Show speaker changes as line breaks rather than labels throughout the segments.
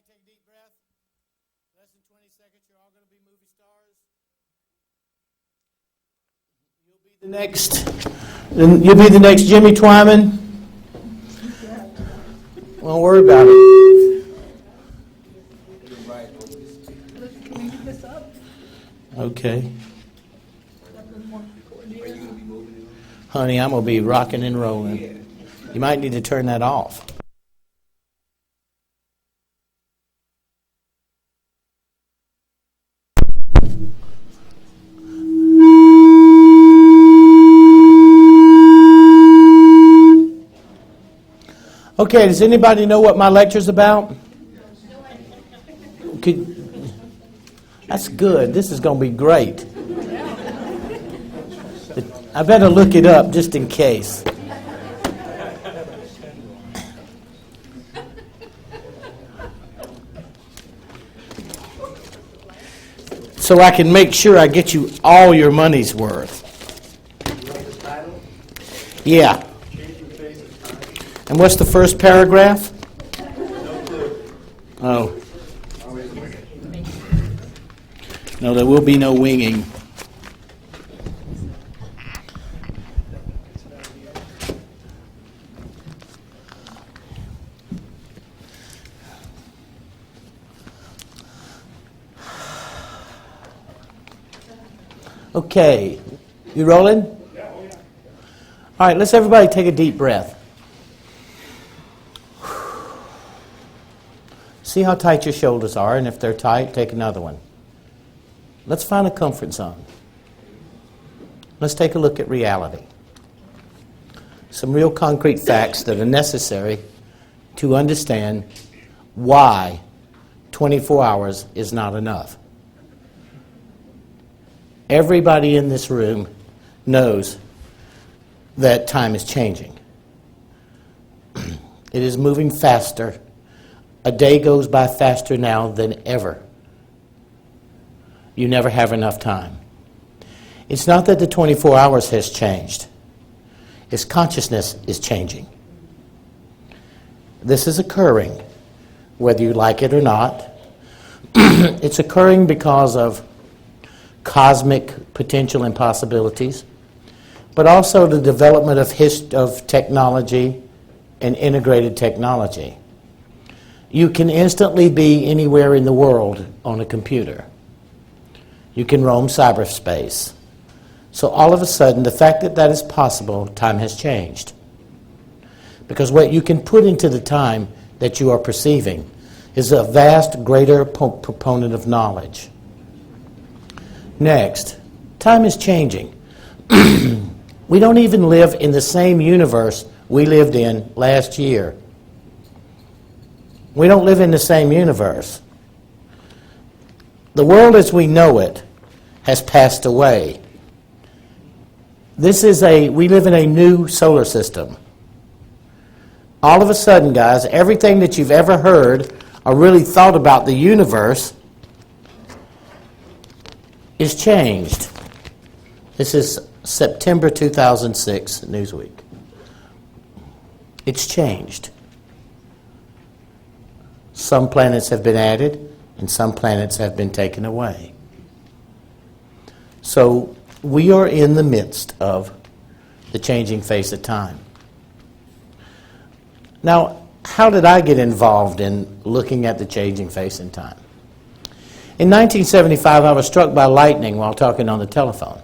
take a deep breath. Less than 20 seconds, you're all going to be movie stars. You'll be the next Jimmy Twyman. Don't worry about it.
Can we get this up?
Okay. Honey, I'm going to be rocking and rolling. You might need to turn that off. Okay, does anybody know what my lecture's about? That's good. This is going to be great. I better look it up just in case. So I can make sure I get you all your money's worth. Yeah. And what's the first paragraph? Oh. No, there will be no winging. Okay. You rolling? Yeah. All right, let's everybody take a deep breath. See how tight your shoulders are, and if they're tight, take another one. Let's find a comfort zone. Let's take a look at reality. Some real concrete facts that are necessary to understand why 24 hours is not enough. Everybody in this room knows that time is changing. It is moving faster. A day goes by faster now than ever. You never have enough time. It's not that the 24 hours has changed. It's consciousness is changing. This is occurring, whether you like it or not. It's occurring because of cosmic potential and possibilities, but also the development of technology and integrated technology. You can instantly be anywhere in the world on a computer. You can roam cyberspace. So all of a sudden, the fact that that is possible, time has changed. Because what you can put into the time that you are perceiving is a vast, greater proponent of knowledge. Next, time is changing. We don't even live in the same universe we lived in last year. We don't live in the same universe. The world as we know it has passed away. We live in a new solar system. All of a sudden, guys, everything that you've ever heard or really thought about the universe is changed. This is September 2006, Newsweek. It's changed. Some planets have been added, and some planets have been taken away. So we are in the midst of the changing face of time. Now, how did I get involved in looking at the changing face in time? In 1975, I was struck by lightning while talking on the telephone.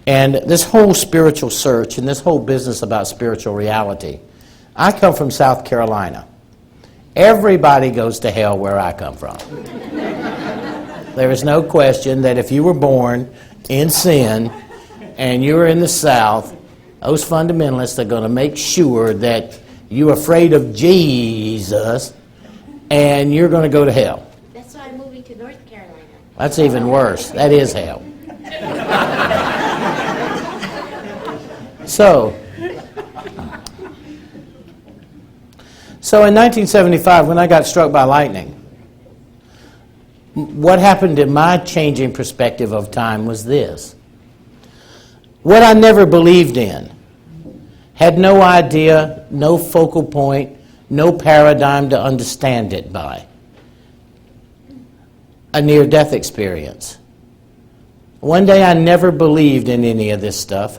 And this whole spiritual search and this whole business about spiritual reality, I come from South Carolina. Everybody goes to hell where I come from. There is no question that if you were born in sin and you were in the South, those fundamentalists are going to make sure that you're afraid of Jesus and you're going to go to hell.
That's why I'm moving to North Carolina.
That's even worse. That is hell. So in 1975, when I got struck by lightning, what happened in my changing perspective of time was this. What I never believed in, had no idea, no focal point, no paradigm to understand it by. A near-death experience. One day I never believed in any of this stuff.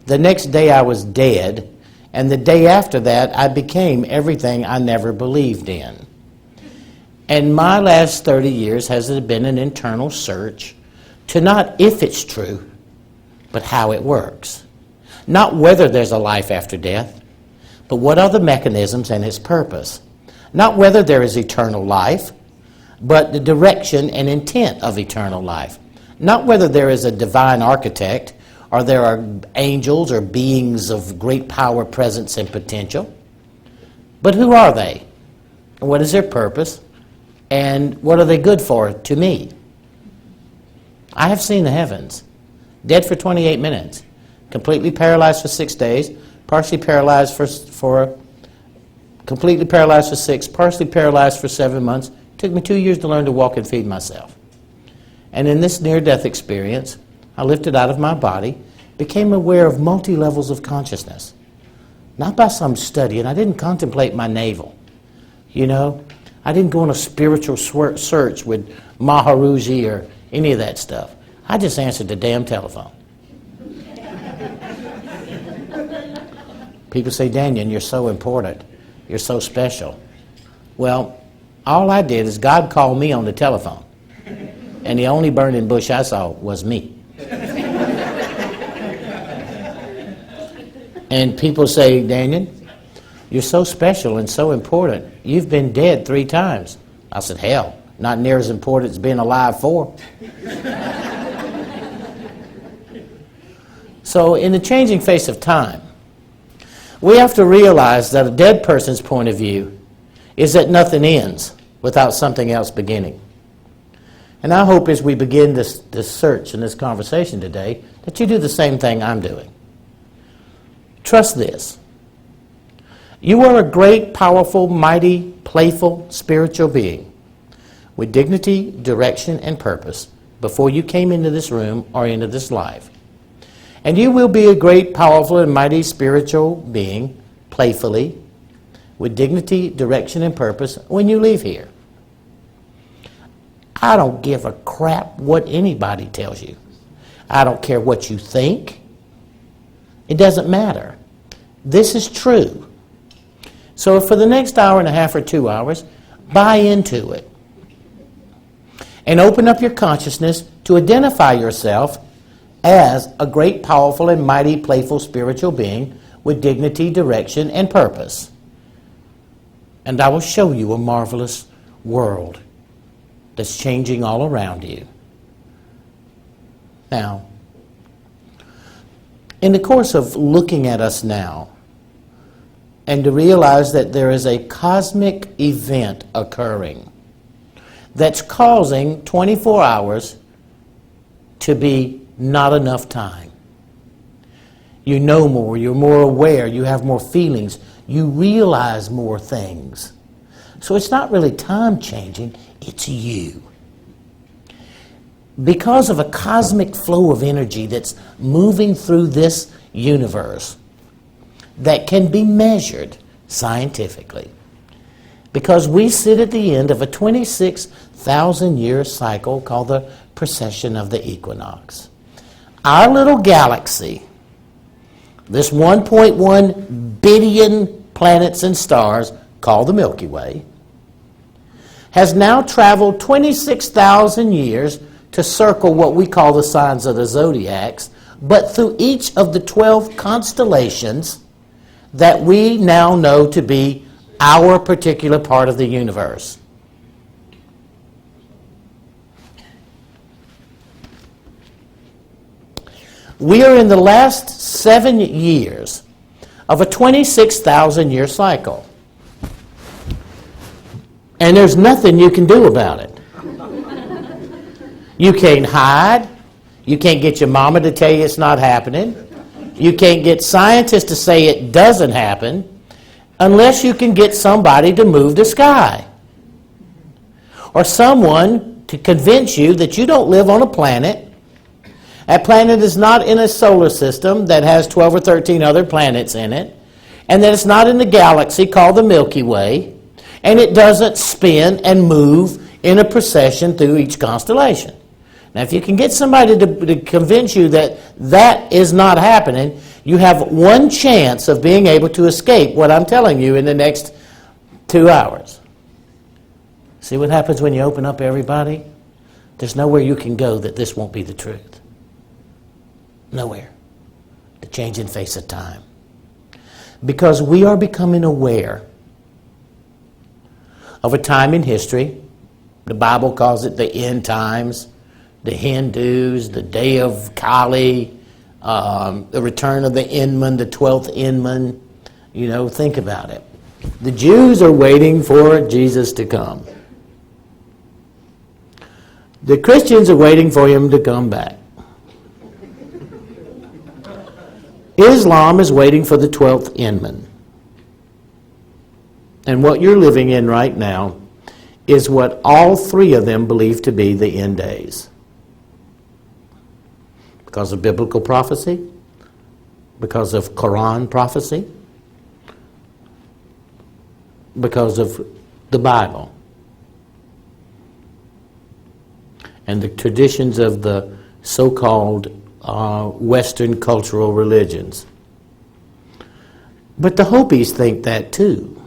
The next day I was dead, and the day after that I became everything I never believed in. And my last 30 years has been an internal search to not if it's true, but how it works. Not whether there's a life after death, but what are the mechanisms and its purpose. Not whether there is eternal life, but the direction and intent of eternal life. Not whether there is a divine architect, or there are angels or beings of great power, presence, and potential, but who are they? What is their purpose? And what are they good for to me? I have seen the heavens. Dead for 28 minutes. Completely paralyzed for 6 days. Partially paralyzed completely paralyzed for 6. Partially paralyzed for 7 months. Took me 2 years to learn to walk and feed myself. And in this near-death experience, I lifted out of my body, became aware of multi-levels of consciousness. Not by some study, and I didn't contemplate my navel. You know, I didn't go on a spiritual search with Maharaji or any of that stuff. I just answered the damn telephone. People say, Dannion, you're so important. You're so special. Well, all I did is God called me on the telephone. And the only burning bush I saw was me. And people say, Dannion, you're so special and so important. You've been dead 3 times. I said, hell, not near as important as being alive 4. So in the changing face of time, we have to realize that a dead person's point of view is that nothing ends without something else beginning. And I hope as we begin this search and this conversation today, that you do the same thing I'm doing. Trust this. You are a great, powerful, mighty, playful, spiritual being with dignity, direction, and purpose before you came into this room or into this life. And you will be a great, powerful, and mighty spiritual being, playfully, with dignity, direction, and purpose when you leave here. I don't give a crap what anybody tells you. I don't care what you think. It doesn't matter. This is true. So for the next hour and a half or 2 hours, buy into it. And open up your consciousness to identify yourself as a great, powerful, and mighty, playful spiritual being with dignity, direction, and purpose. And I will show you a marvelous world that's changing all around you. Now, in the course of looking at us now, and to realize that there is a cosmic event occurring that's causing 24 hours to be not enough time. You know more, you're more aware, you have more feelings, you realize more things. So it's not really time changing, it's you. Because of a cosmic flow of energy that's moving through this universe that can be measured scientifically. Because we sit at the end of a 26,000-year cycle called the precession of the equinox. Our little galaxy, this 1.1 billion planets and stars called the Milky Way, has now traveled 26,000 years to circle what we call the signs of the zodiacs, but through each of the 12 constellations that we now know to be our particular part of the universe. We are in the last 7 years of a 26,000-year cycle. And there's nothing you can do about it. You can't hide. You can't get your mama to tell you it's not happening. You can't get scientists to say it doesn't happen unless you can get somebody to move the sky. Or someone to convince you that you don't live on a planet. That planet is not in a solar system that has 12 or 13 other planets in it. and that it's not in the galaxy called the Milky Way, and it doesn't spin and move in a procession through each constellation. Now, if you can get somebody to convince you that that is not happening, you have one chance of being able to escape what I'm telling you in the next 2 hours. See what happens when you open up everybody? There's nowhere you can go that this won't be the truth. Nowhere. The changing face of time. Because we are becoming aware of a time in history. The Bible calls it the end times. The Hindus, the day of CLE, the return of the Inman, the 12th Inman. You know, think about it. The Jews are waiting for Jesus to come. The Christians are waiting for him to come back. Islam is waiting for the 12th Inman. And what you're living in right now is what all three of them believe to be the end days. Because of biblical prophecy, because of Quran prophecy, because of the Bible, and the traditions of the so-called Western cultural religions. But the Hopis think that too.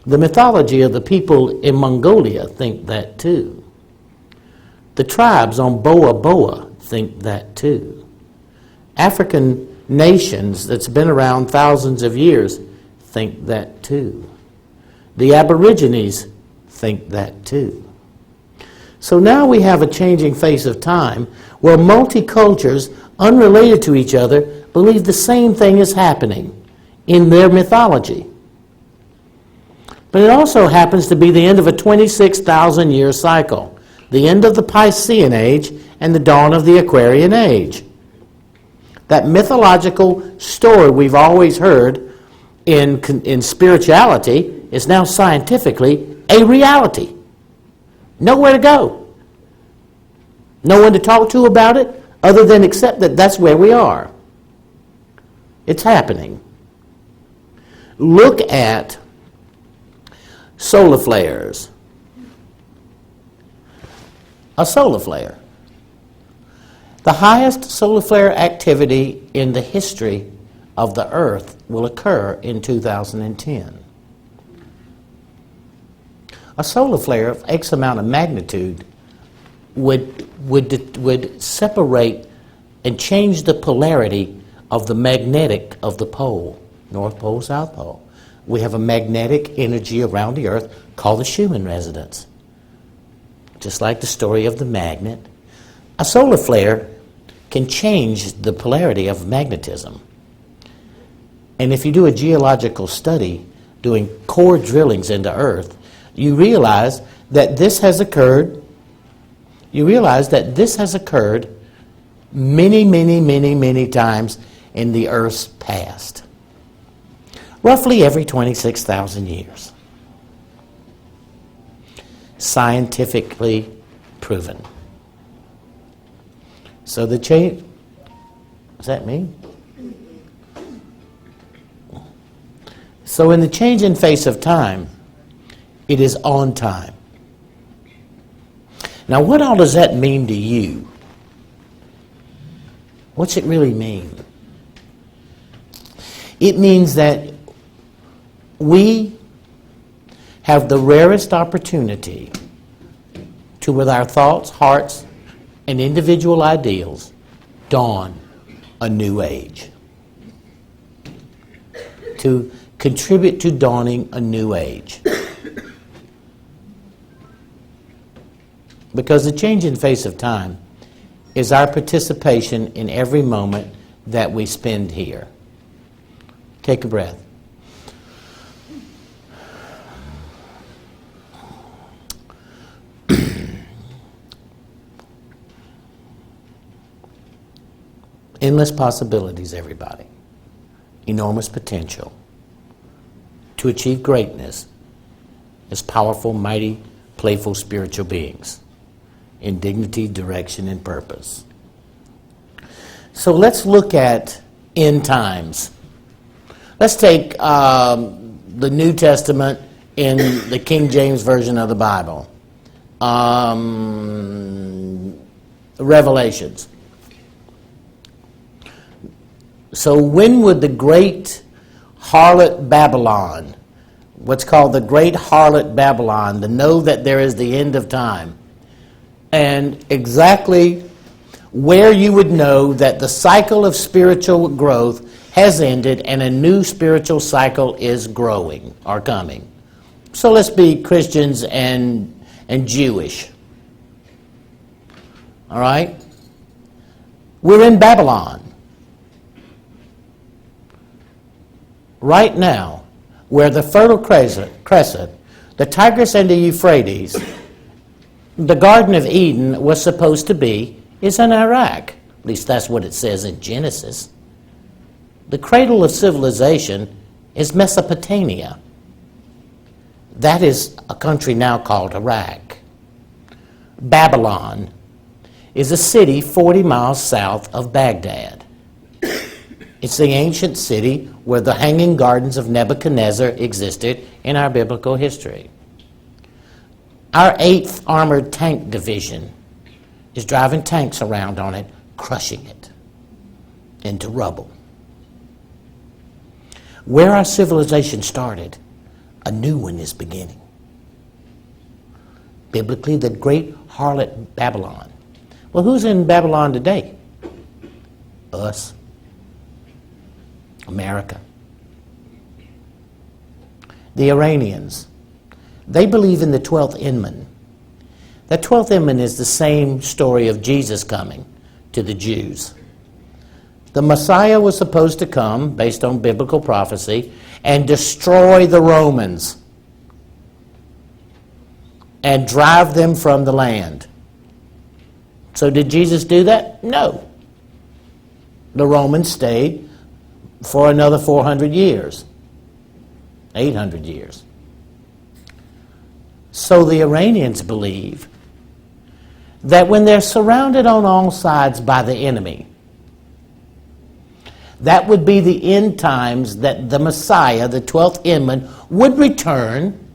The mythology of the people in Mongolia think that too. The tribes on Boa Boa think that too. African nations that's been around thousands of years think that too. The Aborigines think that too. So now we have a changing face of time where multi-cultures, unrelated to each other, believe the same thing is happening in their mythology. But it also happens to be the end of a 26,000-year cycle, the end of the Piscean Age and the dawn of the Aquarian Age. That mythological story we've always heard in spirituality is now scientifically a reality. Nowhere to go. No one to talk to about it other than accept that that's where we are. It's happening. Look at solar flares. A solar flare. The highest solar flare activity in the history of the Earth will occur in 2010. A solar flare of X amount of magnitude would separate and change the polarity of the magnetic of the pole, North Pole, South Pole. We have a magnetic energy around the Earth called the Schumann resonance. Just like the story of the magnet, a solar flare can change the polarity of magnetism. And if you do a geological study, doing core drillings into Earth, you realize that this has occurred. You realize that this has occurred many, many, many, many times in the Earth's past. Roughly every 26,000 years. Scientifically proven. So the change, is that me? So in the changing face of time, it is on time. Now, what all does that mean to you? What's it really mean? It means that we have the rarest opportunity to, with our thoughts, hearts, and individual ideals, dawn a new age. To contribute to dawning a new age. Because the changing face of time is our participation in every moment that we spend here. Take a breath. Endless possibilities, everybody. Enormous potential. To achieve greatness as powerful, mighty, playful spiritual beings in dignity, direction, and purpose. So let's look at end times. Let's take the New Testament in the King James Version of the Bible. Revelations. So when would the great harlot Babylon, what's called the great harlot Babylon, to know that there is the end of time, and exactly where you would know that the cycle of spiritual growth has ended and a new spiritual cycle is growing or coming. So let's be Christians and Jewish. All right? We're in Babylon. Right now, where the Fertile Crescent, the Tigris and the Euphrates, the Garden of Eden was supposed to be, is in Iraq. At least that's what it says in Genesis. The cradle of civilization is Mesopotamia. That is a country now called Iraq. Babylon is a city 40 miles south of Baghdad. It's the ancient city where the Hanging Gardens of Nebuchadnezzar existed in our biblical history. Our 8th Armored Tank Division is driving tanks around on it, crushing it into rubble. Where our civilization started, a new one is beginning. Biblically, the great harlot Babylon. Well, who's in Babylon today? Us. America. The Iranians. They believe in the 12th Inman. That 12th Inman is the same story of Jesus coming to the Jews. The Messiah was supposed to come, based on biblical prophecy, and destroy the Romans and drive them from the land. So did Jesus do that? No. The Romans stayed for another 400 years, 800 years. So the Iranians believe that when they're surrounded on all sides by the enemy, that would be the end times that the Messiah, the 12th Inman, would return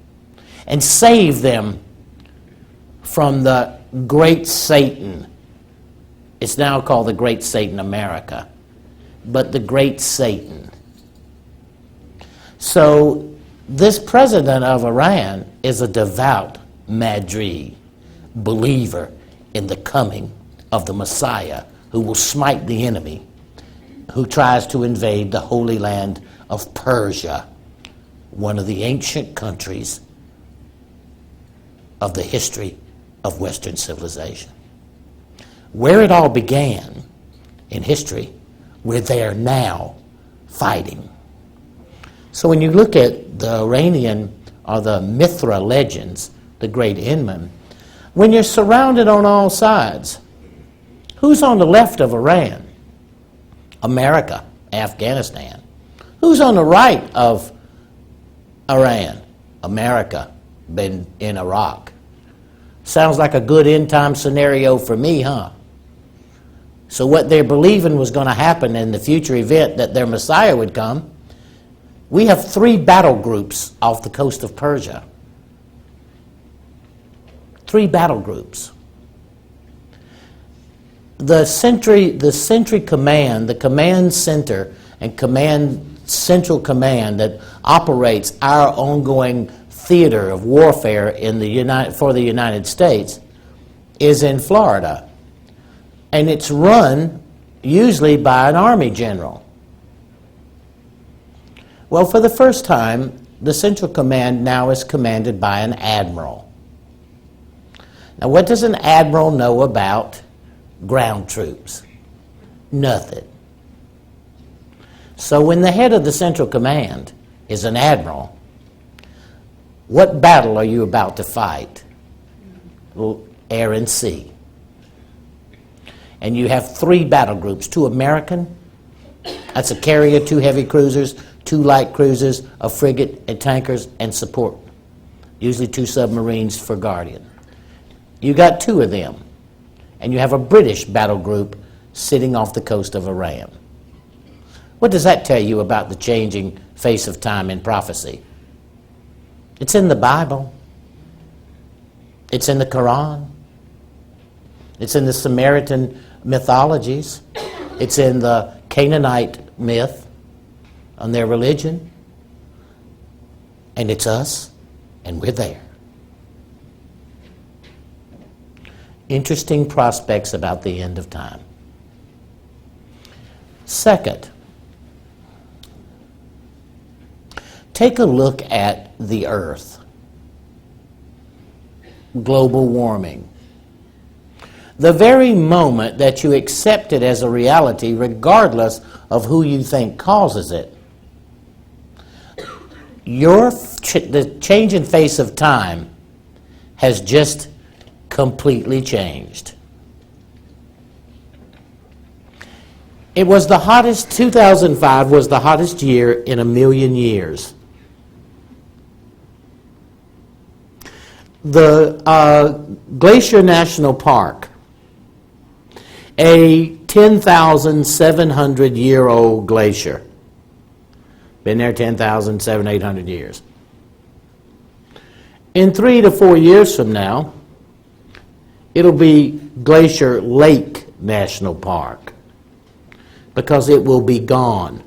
and save them from the great Satan. It's now called the Great Satan America, but the Great Satan. So this president of Iran is a devout Madri believer in the coming of the Messiah who will smite the enemy who tries to invade the Holy Land of Persia, one of the ancient countries of the history of Western civilization. Where it all began in history, we're there now fighting. So when you look at the Iranian or the Mithra legends, the great Inman, when you're surrounded on all sides, who's on the left of Iran? America, Afghanistan. Who's on the right of Iran? America, been in Iraq. Sounds like a good end time scenario for me, huh? So what they're believing was going to happen in the future event that their Messiah would come, we have 3 battle groups off the coast of Persia. 3 battle groups. The Sentry Command, the command center and central command that operates our ongoing theater of warfare for the United States is in Florida. And it's run usually by an Army general. Well, for the first time, the Central Command now is commanded by an admiral. Now, what does an admiral know about ground troops? Nothing. So when the head of the Central Command is an admiral, what battle are you about to fight? Well, air and sea. And you have 3 battle groups, 2 American, that's a carrier, 2 heavy cruisers, 2 light cruisers, a frigate, and tankers, and support. Usually 2 submarines for Guardian. You got 2 of them. And you have a British battle group sitting off the coast of Iran. What does that tell you about the changing face of time in prophecy? It's in the Bible. It's in the Quran. It's in the Samaritan mythologies. It's in the Canaanite myth on their religion. And it's us, and we're there. Interesting prospects about the end of time. Second, take a look at the earth. Global warming. The very moment that you accept it as a reality, regardless of who you think causes it, the change in face of time has just completely changed. It was the hottest, 2005 was the hottest year in 1,000,000 years. The Glacier National Park, a 10,700-year-old glacier, been there 10,700, 800 years. In 3 to 4 years from now, it'll be Glacier Lake National Park, because it will be gone.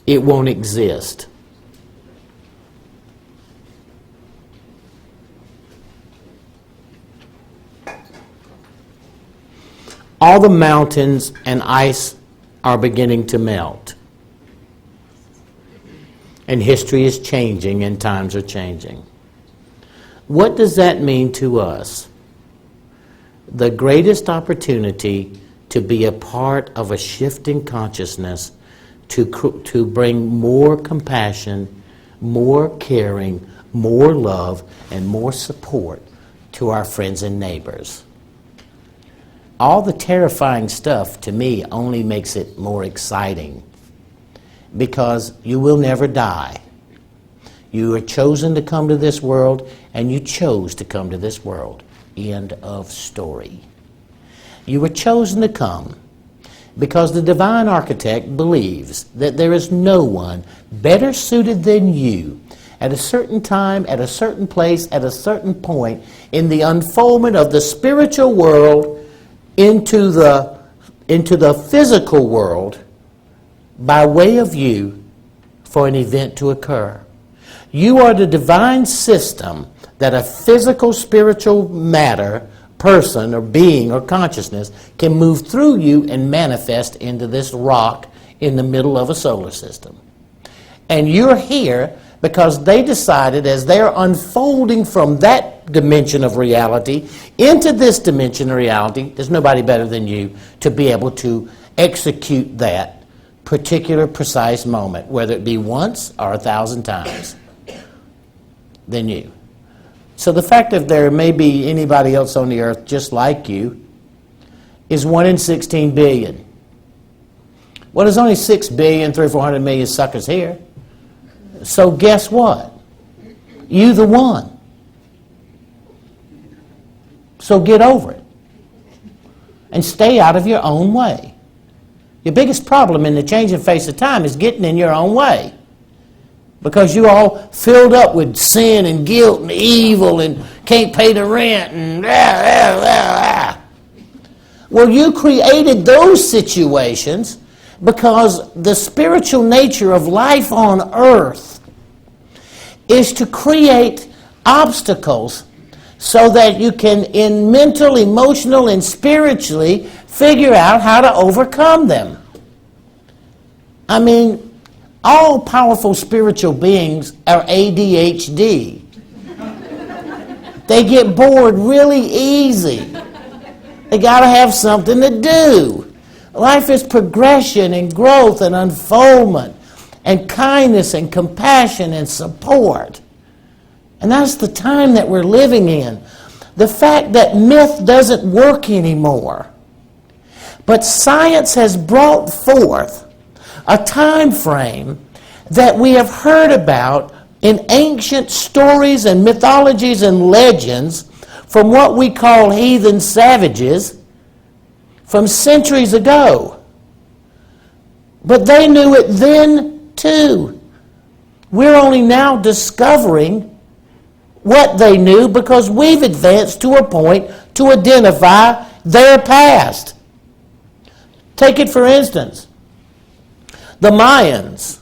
It won't exist. All the mountains and ice are beginning to melt. And history is changing and times are changing. What does that mean to us? The greatest opportunity to be a part of a shifting consciousness, to bring more compassion, more caring, more love, and more support to our friends and neighbors. All the terrifying stuff, to me, only makes it more exciting, because you will never die. You are chosen to come to this world, and you chose to come to this world. End of story. You were chosen to come because the divine architect believes that there is no one better suited than you at a certain time, at a certain place, at a certain point in the unfoldment of the spiritual world into the physical world by way of you for an event to occur. You are the divine system that a physical, spiritual matter, person or being or consciousness can move through you and manifest into this rock in the middle of a solar system. And you're here because they decided, as they're unfolding from that dimension of reality into this dimension of reality, there's nobody better than you to be able to execute that particular precise moment, whether it be once or 1,000 times, than you. So the fact that there may be anybody else on the earth just like you is 1 in 16 billion. Well, there's only 6 billion, 300 or 400 million suckers here. So guess what? You the one. So get over it. And stay out of your own way. Your biggest problem in the changing face of time is getting in your own way. Because you all filled up with sin and guilt and evil and can't pay the rent and Well, you created those situations because the spiritual nature of life on earth is to create obstacles so that you can, in mental, emotional, and spiritually, figure out how to overcome them. I mean, all powerful spiritual beings are ADHD. They get bored really easy. They got to have something to do. Life is progression and growth and unfoldment and kindness and compassion and support. And that's the time that we're living in. The fact that myth doesn't work anymore, but science has brought forth a time frame that we have heard about in ancient stories and mythologies and legends from what we call heathen savages from centuries ago. But they knew it then too. We're only now discovering what they knew because we've advanced to a point to identify their past. Take it for instance, the Mayans.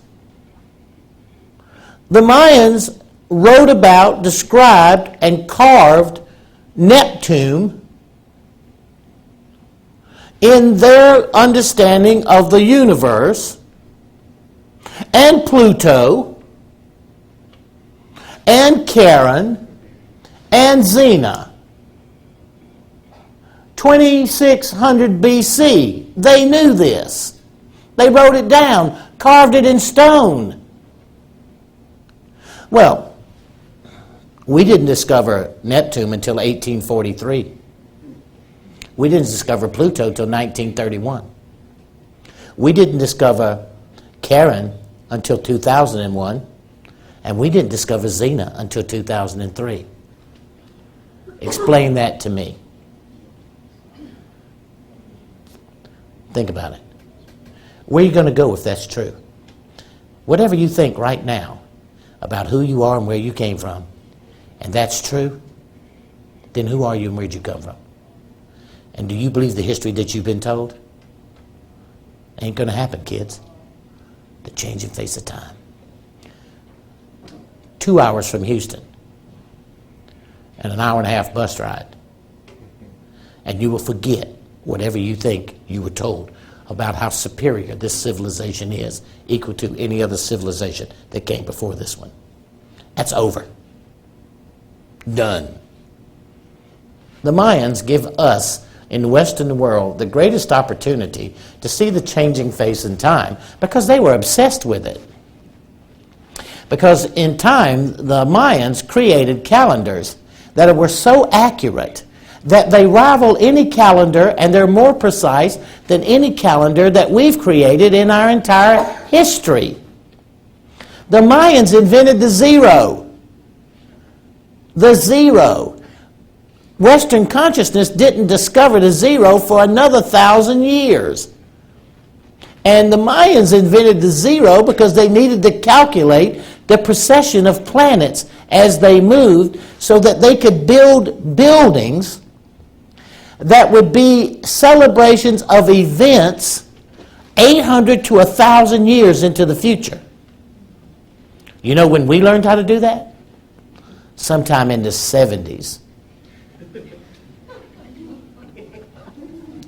The Mayans wrote about, described, and carved Neptune in their understanding of the universe, and Pluto, and Charon, and Xena. 2600 BC, they knew this. They wrote it down, carved it in stone. Well, we didn't discover Neptune until 1843. We didn't discover Pluto until 1931. We didn't discover Charon until 2001. And we didn't discover Xena until 2003. Explain that to me. Think about it. Where are you going to go if that's true? Whatever you think right now about who you are and where you came from, and that's true, then who are you and where'd you come from? And do you believe the history that you've been told? Ain't going to happen, kids. The changing face of time. 2 hours from Houston and an hour and a half bus ride. And you will forget whatever you think you were told about how superior this civilization is, equal to any other civilization that came before this one. That's over. Done. The Mayans give us in the Western world the greatest opportunity to see the changing face in time because they were obsessed with it. Because in time, the Mayans created calendars that were so accurate that they rival any calendar, and they're more precise than any calendar that we've created in our entire history. The Mayans invented the zero. The zero. Western consciousness didn't discover the zero for another 1,000 years. And the Mayans invented the zero because they needed to calculate the precession of planets as they moved so that they could build buildings that would be celebrations of events 800 to 1,000 years into the future. You know when we learned how to do that? Sometime in the 70s.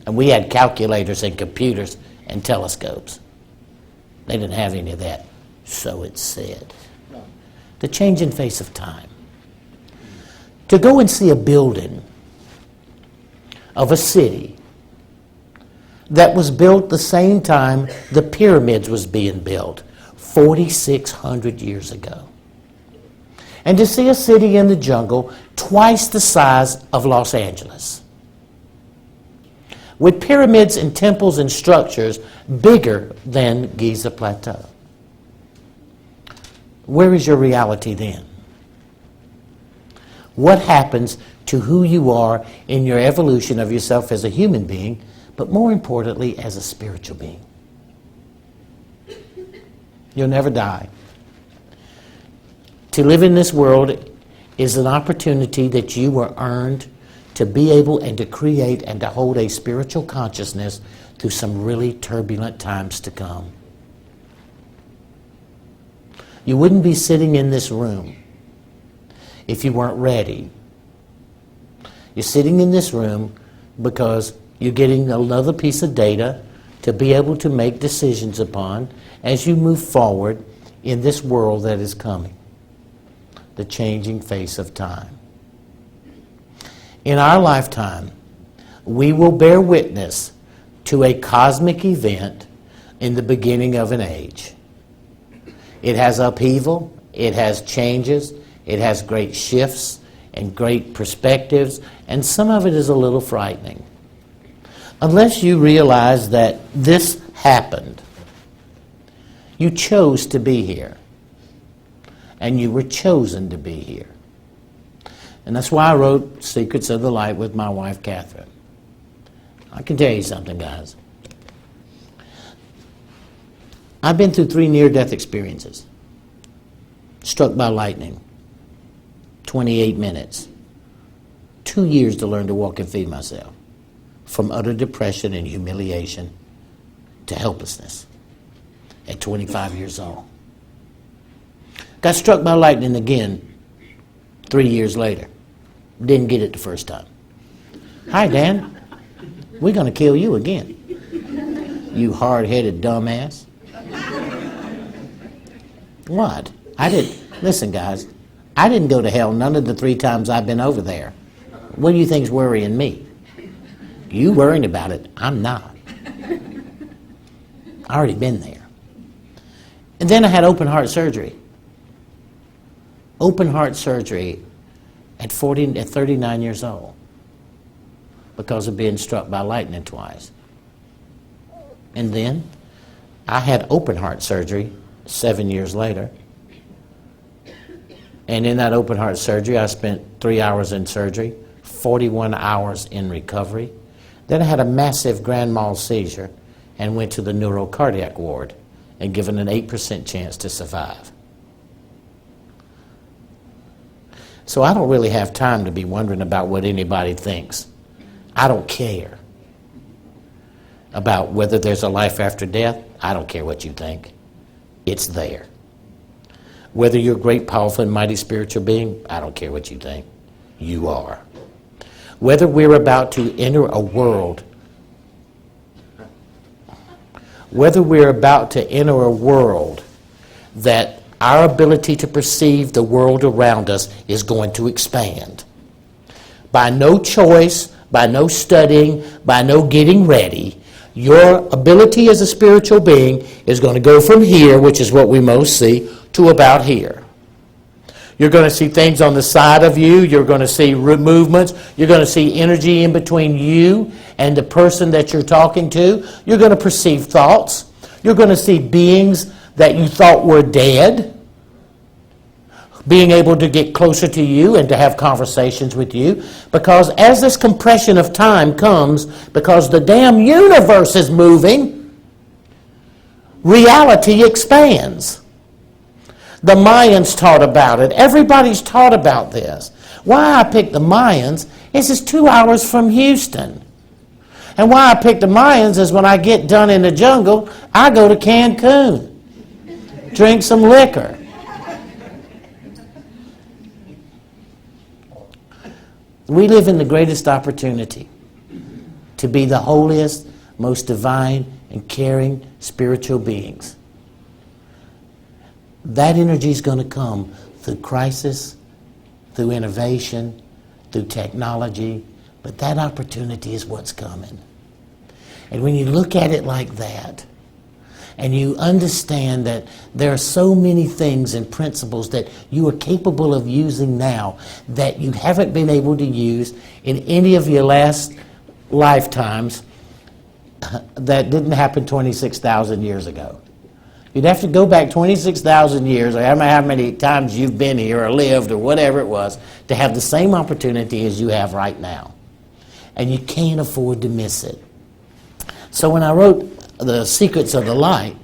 And we had calculators and computers and telescopes. They didn't have any of that, so it said. The changing face of time. To go and see a building of a city that was built the same time the pyramids was being built, 4,600 years ago. And to see a city in the jungle twice the size of Los Angeles, with pyramids and temples and structures bigger than Giza Plateau. Where is your reality then? What happens to who you are in your evolution of yourself as a human being, but more importantly, as a spiritual being? You'll never die. To live in this world is an opportunity that you were earned to be able and to create and to hold a spiritual consciousness through some really turbulent times to come. You wouldn't be sitting in this room if you weren't ready. You're sitting in this room because you're getting another piece of data to be able to make decisions upon as you move forward in this world that is coming, the changing face of time. In our lifetime, we will bear witness to a cosmic event in the beginning of an age. It has upheaval, it has changes, it has great shifts and great perspectives, and some of it is a little frightening. Unless you realize that this happened, you chose to be here, and you were chosen to be here. And that's why I wrote Secrets of the Light with my wife, Catherine. I can tell you something, guys. I've been through 3 near-death experiences. Struck by lightning, 28 minutes. 2 years to learn to walk and feed myself. From utter depression and humiliation to helplessness at 25 years old. Got struck by lightning again 3 years later. Didn't get it the first time. Hi, Dan. We're going to kill you again. You hard-headed dumbass. What? Listen, guys, I didn't go to hell none of the 3 times I've been over there. What do you think's worrying me? You worrying about it, I'm not. I already been there. And then I had open heart surgery. Open heart surgery at 39 years old because of being struck by lightning twice. And then I had open heart surgery 7 years later. And in that open heart surgery, I spent 3 hours in surgery, 41 hours in recovery. Then I had a massive grand mal seizure and went to the neurocardiac ward and given an 8% chance to survive. So I don't really have time to be wondering about what anybody thinks. I don't care about whether there's a life after death. I don't care what you think. It's there. Whether you're a great, powerful, and mighty spiritual being, I don't care what you think. You are. Whether we're about to enter a world, that our ability to perceive the world around us is going to expand. By no choice, by no studying, by no getting ready, your ability as a spiritual being is going to go from here, which is what we most see, to about here. You're going to see things on the side of you. You're going to see movements. You're going to see energy in between you and the person that you're talking to. You're going to perceive thoughts. You're going to see beings that you thought were dead being able to get closer to you and to have conversations with you. Because as this compression of time comes, because the damn universe is moving, reality expands. The Mayans taught about it. Everybody's taught about this. Why I picked the Mayans is it's 2 hours from Houston. And why I picked the Mayans is when I get done in the jungle, I go to Cancun, drink some liquor. We live in the greatest opportunity to be the holiest, most divine, and caring spiritual beings. That energy is going to come through crisis, through innovation, through technology, but that opportunity is what's coming. And when you look at it like that, and you understand that there are so many things and principles that you are capable of using now that you haven't been able to use in any of your last lifetimes that didn't happen 26,000 years ago. You'd have to go back 26,000 years, or how many times you've been here or lived or whatever it was, to have the same opportunity as you have right now. And you can't afford to miss it. So when I wrote The Secrets of the Light,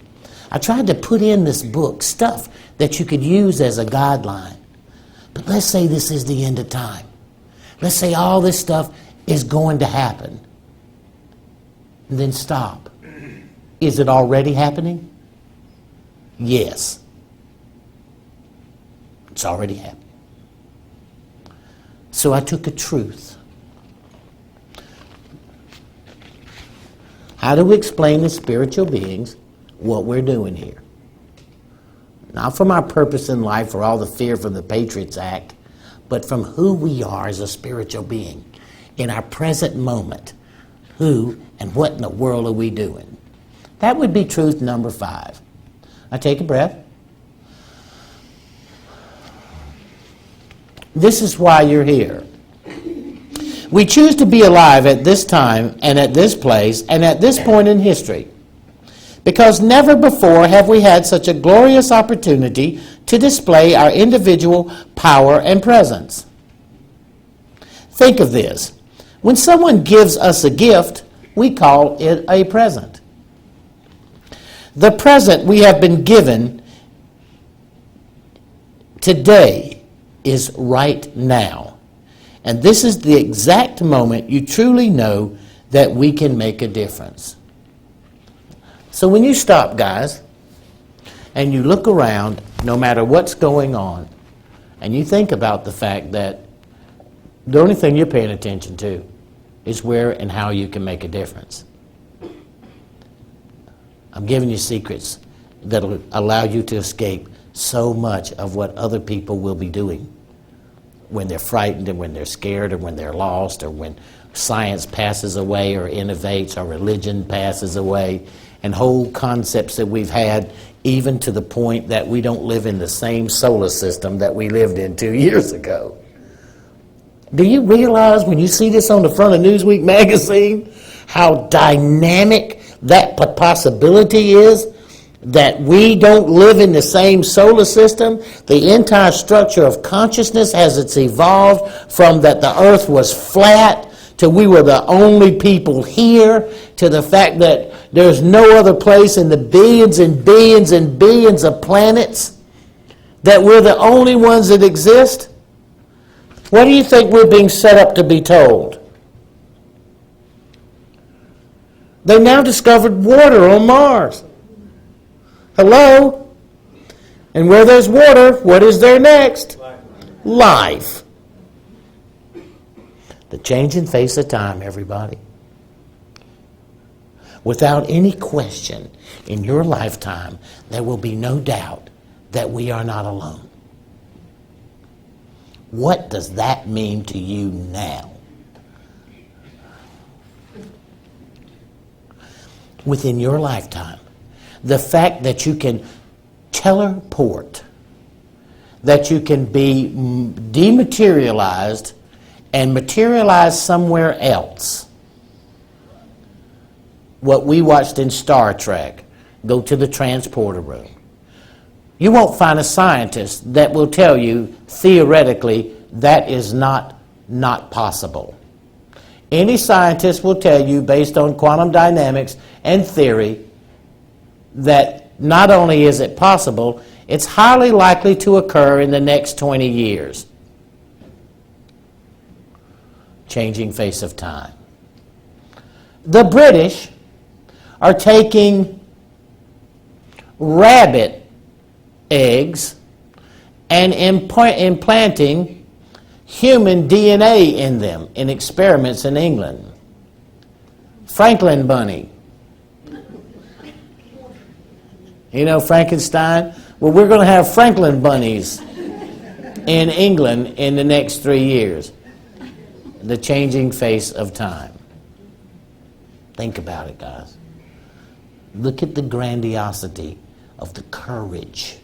I tried to put in this book stuff that you could use as a guideline. But let's say this is the end of time. Let's say all this stuff is going to happen. And then stop. Is it already happening? Yes. It's already happening. So I took a truth. How do we explain to spiritual beings what we're doing here? Not from our purpose in life or all the fear from the Patriots Act, but from who we are as a spiritual being. In our present moment, who and what in the world are we doing? That would be truth number 5. Now take a breath. This is why you're here. We choose to be alive at this time and at this place and at this point in history because never before have we had such a glorious opportunity to display our individual power and presence. Think of this. When someone gives us a gift, we call it a present. The present we have been given today is right now. And this is the exact moment you truly know that we can make a difference. So when you stop, guys, and you look around, no matter what's going on, and you think about the fact that the only thing you're paying attention to is where and how you can make a difference. I'm giving you secrets that will allow you to escape so much of what other people will be doing when they're frightened and when they're scared or when they're lost or when science passes away or innovates or religion passes away, and whole concepts that we've had even to the point that we don't live in the same solar system that we lived in 2 years ago. Do you realize when you see this on the front of Newsweek magazine how dynamic that possibility is, that we don't live in the same solar system? The entire structure of consciousness as it's evolved from that the earth was flat to we were the only people here, to the fact that there's no other place in the billions and billions and billions of planets, that we're the only ones that exist. What do you think we're being set up to be told? They now discovered water on Mars. Hello? And where there's water, what is there next? Life. The changing face of time, everybody. Without any question, in your lifetime, there will be no doubt that we are not alone. What does that mean to you now? Within your lifetime, the fact that you can teleport, that you can be dematerialized and materialized somewhere else. What we watched in Star Trek, go to the transporter room. You won't find a scientist that will tell you, theoretically, that is not possible. Any scientist will tell you, based on quantum dynamics and theory, that not only is it possible, it's highly likely to occur in the next 20 years. Changing face of time. The British are taking rabbit eggs and implanting human DNA in them in experiments in England. Franklin bunny. You know Frankenstein? Well, we're going to have Franklin bunnies in England in the next 3 years. The changing face of time. Think about it, guys. Look at the grandiosity of the courage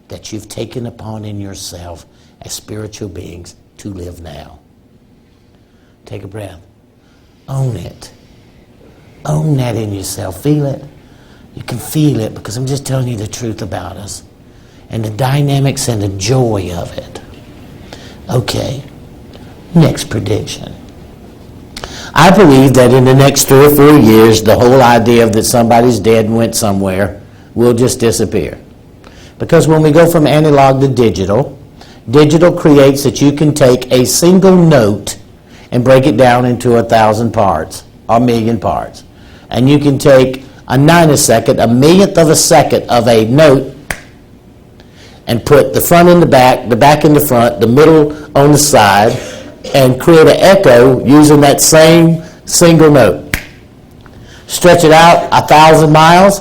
that you've taken upon in yourself as spiritual beings to live now. Take a breath. Own it. Own that in yourself. Feel it. You can feel it because I'm just telling you the truth about us and the dynamics and the joy of it. Okay. Next prediction. I believe that in the next 3 or 4 years, the whole idea of that somebody's dead and went somewhere will just disappear. Because when we go from analog to digital, digital creates that you can take a single note and break it down into 1,000 parts, or 1,000,000 parts. And you can take a nanosecond, a millionth of a second of a note, and put the front in the back in the front, the middle on the side, and create an echo using that same single note. Stretch it out 1,000 miles,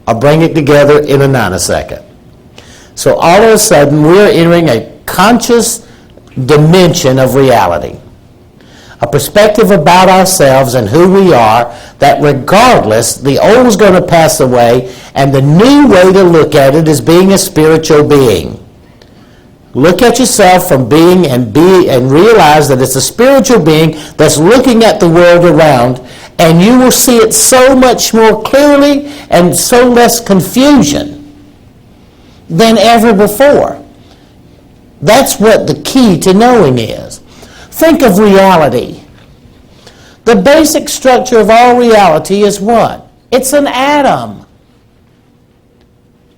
or bring it together in a nanosecond. So all of a sudden, we're entering a conscious dimension of reality. A perspective about ourselves and who we are, that regardless, the old is going to pass away, and the new way to look at it is being a spiritual being. Look at yourself from being and realize that it's a spiritual being that's looking at the world around, and you will see it so much more clearly and so less confusion than ever before. That's what the key to knowing is. Think of reality. The basic structure of all reality is what? It's an atom.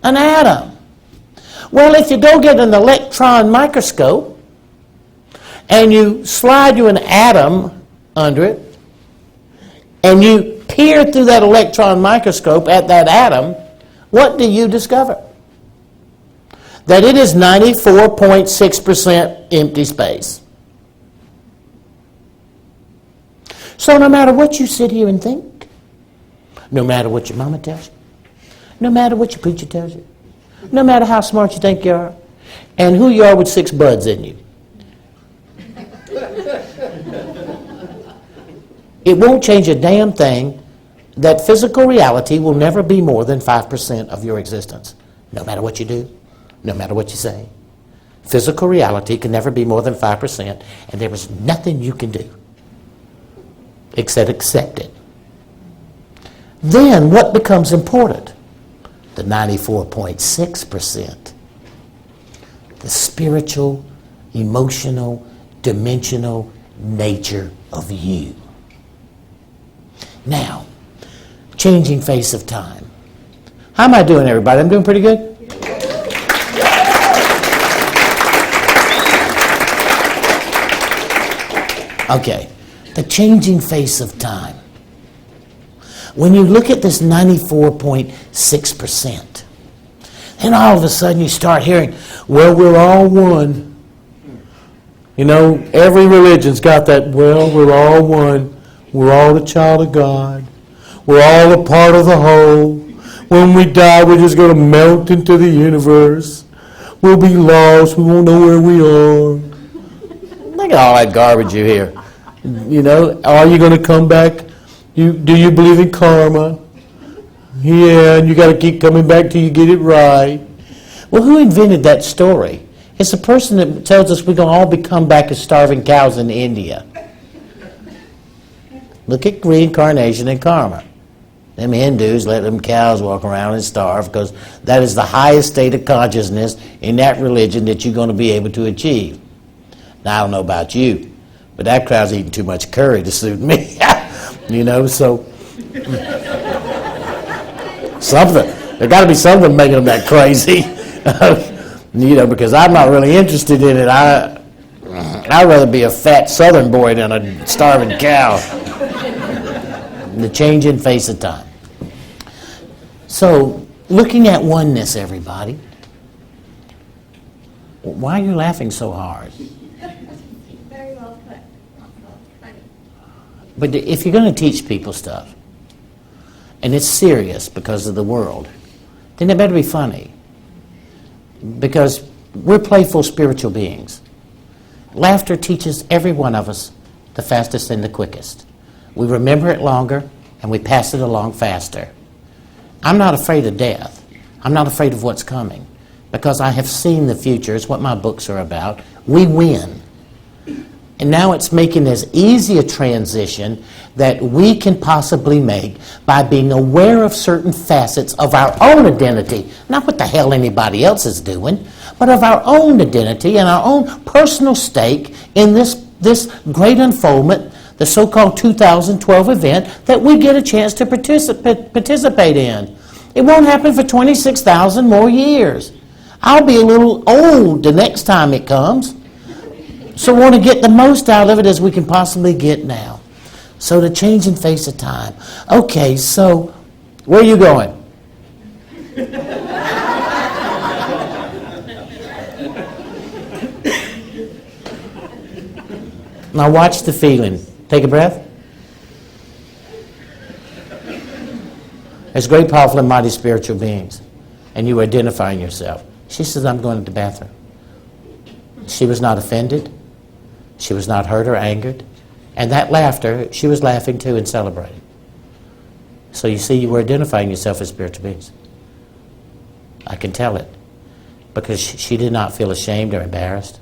An atom. Well, if you go get an electron microscope and you slide you an atom under it and you peer through that electron microscope at that atom, what do you discover? That it is 94.6% empty space. So no matter what you sit here and think, no matter what your mama tells you, no matter what your preacher tells you, no matter how smart you think you are, and who you are with 6 buds in you, it won't change a damn thing that physical reality will never be more than 5% of your existence. No matter what you do, no matter what you say. Physical reality can never be more than 5%, and there is nothing you can do except accept it. Then what becomes important? The 94.6%. The spiritual, emotional, dimensional nature of you. Now, changing face of time. How am I doing, everybody? I'm doing pretty good? Okay, the changing face of time. When you look at this 94.6%, then all of a sudden you start hearing, well, we're all one. You know, every religion's got that, well, we're all one. We're all a child of God. We're all a part of the whole. When we die, we're just going to melt into the universe. We'll be lost. We won't know where we are. Look at all that garbage you hear. You know, are you going to come back? Do you believe in karma? Yeah, and you got to keep coming back till you get it right. Well, who invented that story? It's the person that tells us we're going to all become back as starving cows in India. Look at reincarnation and karma. Them Hindus let them cows walk around and starve because that is the highest state of consciousness in that religion that you're going to be able to achieve. Now, I don't know about you, but that crowd's eating too much curry to suit me. You know, so something. There got to be something making them that crazy. You know, because I'm not really interested in it. I'd rather be a fat Southern boy than a starving cow. The changing face of time. So, looking at oneness, everybody. Why are you laughing so hard?
Very well put. Funny.
But if you're going to teach people stuff, and it's serious because of the world, then it better be funny. Because we're playful spiritual beings. Laughter teaches every one of us the fastest and the quickest. We remember it longer, and we pass it along faster. I'm not afraid of death. I'm not afraid of what's coming, because I have seen the future. It's what my books are about. We win. And now it's making as easy a transition that we can possibly make by being aware of certain facets of our own identity. Not what the hell anybody else is doing, but of our own identity and our own personal stake in this great unfoldment, the so-called 2012 event that we get a chance to participate in. It won't happen for 26,000 more years. I'll be a little old the next time it comes. So we want to get the most out of it as we can possibly get now. So the changing face of time. Okay, so where are you going? Now watch the feeling. Take a breath. As great, powerful, and mighty spiritual beings, and you were identifying yourself. She says, I'm going to the bathroom. She was not offended. She was not hurt or angered. And that laughter, she was laughing too and celebrating. So you see, you were identifying yourself as spiritual beings. I can tell it. Because she did not feel ashamed or embarrassed.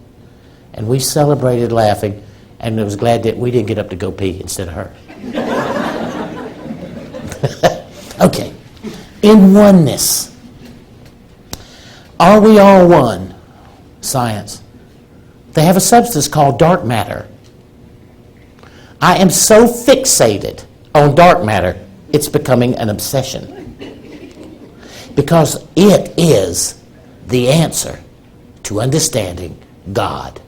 And we celebrated laughing, and was glad that we didn't get up to go pee instead of her. Okay. In oneness. Are we all one? Science. They have a substance called dark matter. I am so fixated on dark matter, it's becoming an obsession. because it is the answer to understanding God.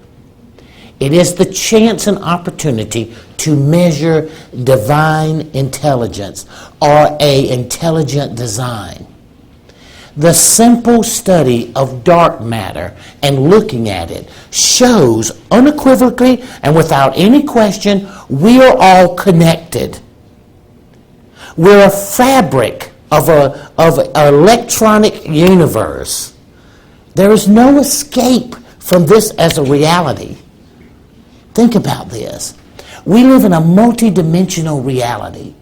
It is the chance and opportunity to measure divine intelligence or a intelligent design. The simple study of dark matter and looking at it shows unequivocally and without any question we are all connected. We're a fabric of an electronic universe. There is no escape from this as a reality. Think about this. We live in a multidimensional reality.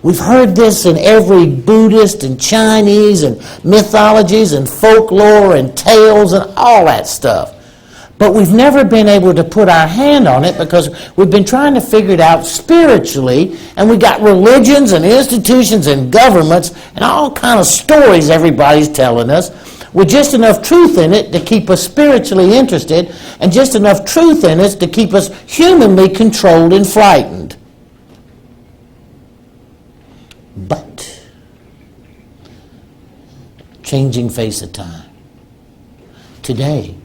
We've heard this in every Buddhist and Chinese and mythologies and folklore and tales and all that stuff. But we've never been able to put our hand on it because we've been trying to figure it out spiritually, and we got religions and institutions and governments and all kind of stories everybody's telling us with just enough truth in it to keep us spiritually interested and just enough truth in it to keep us humanly controlled and frightened. But, changing face of time. Today,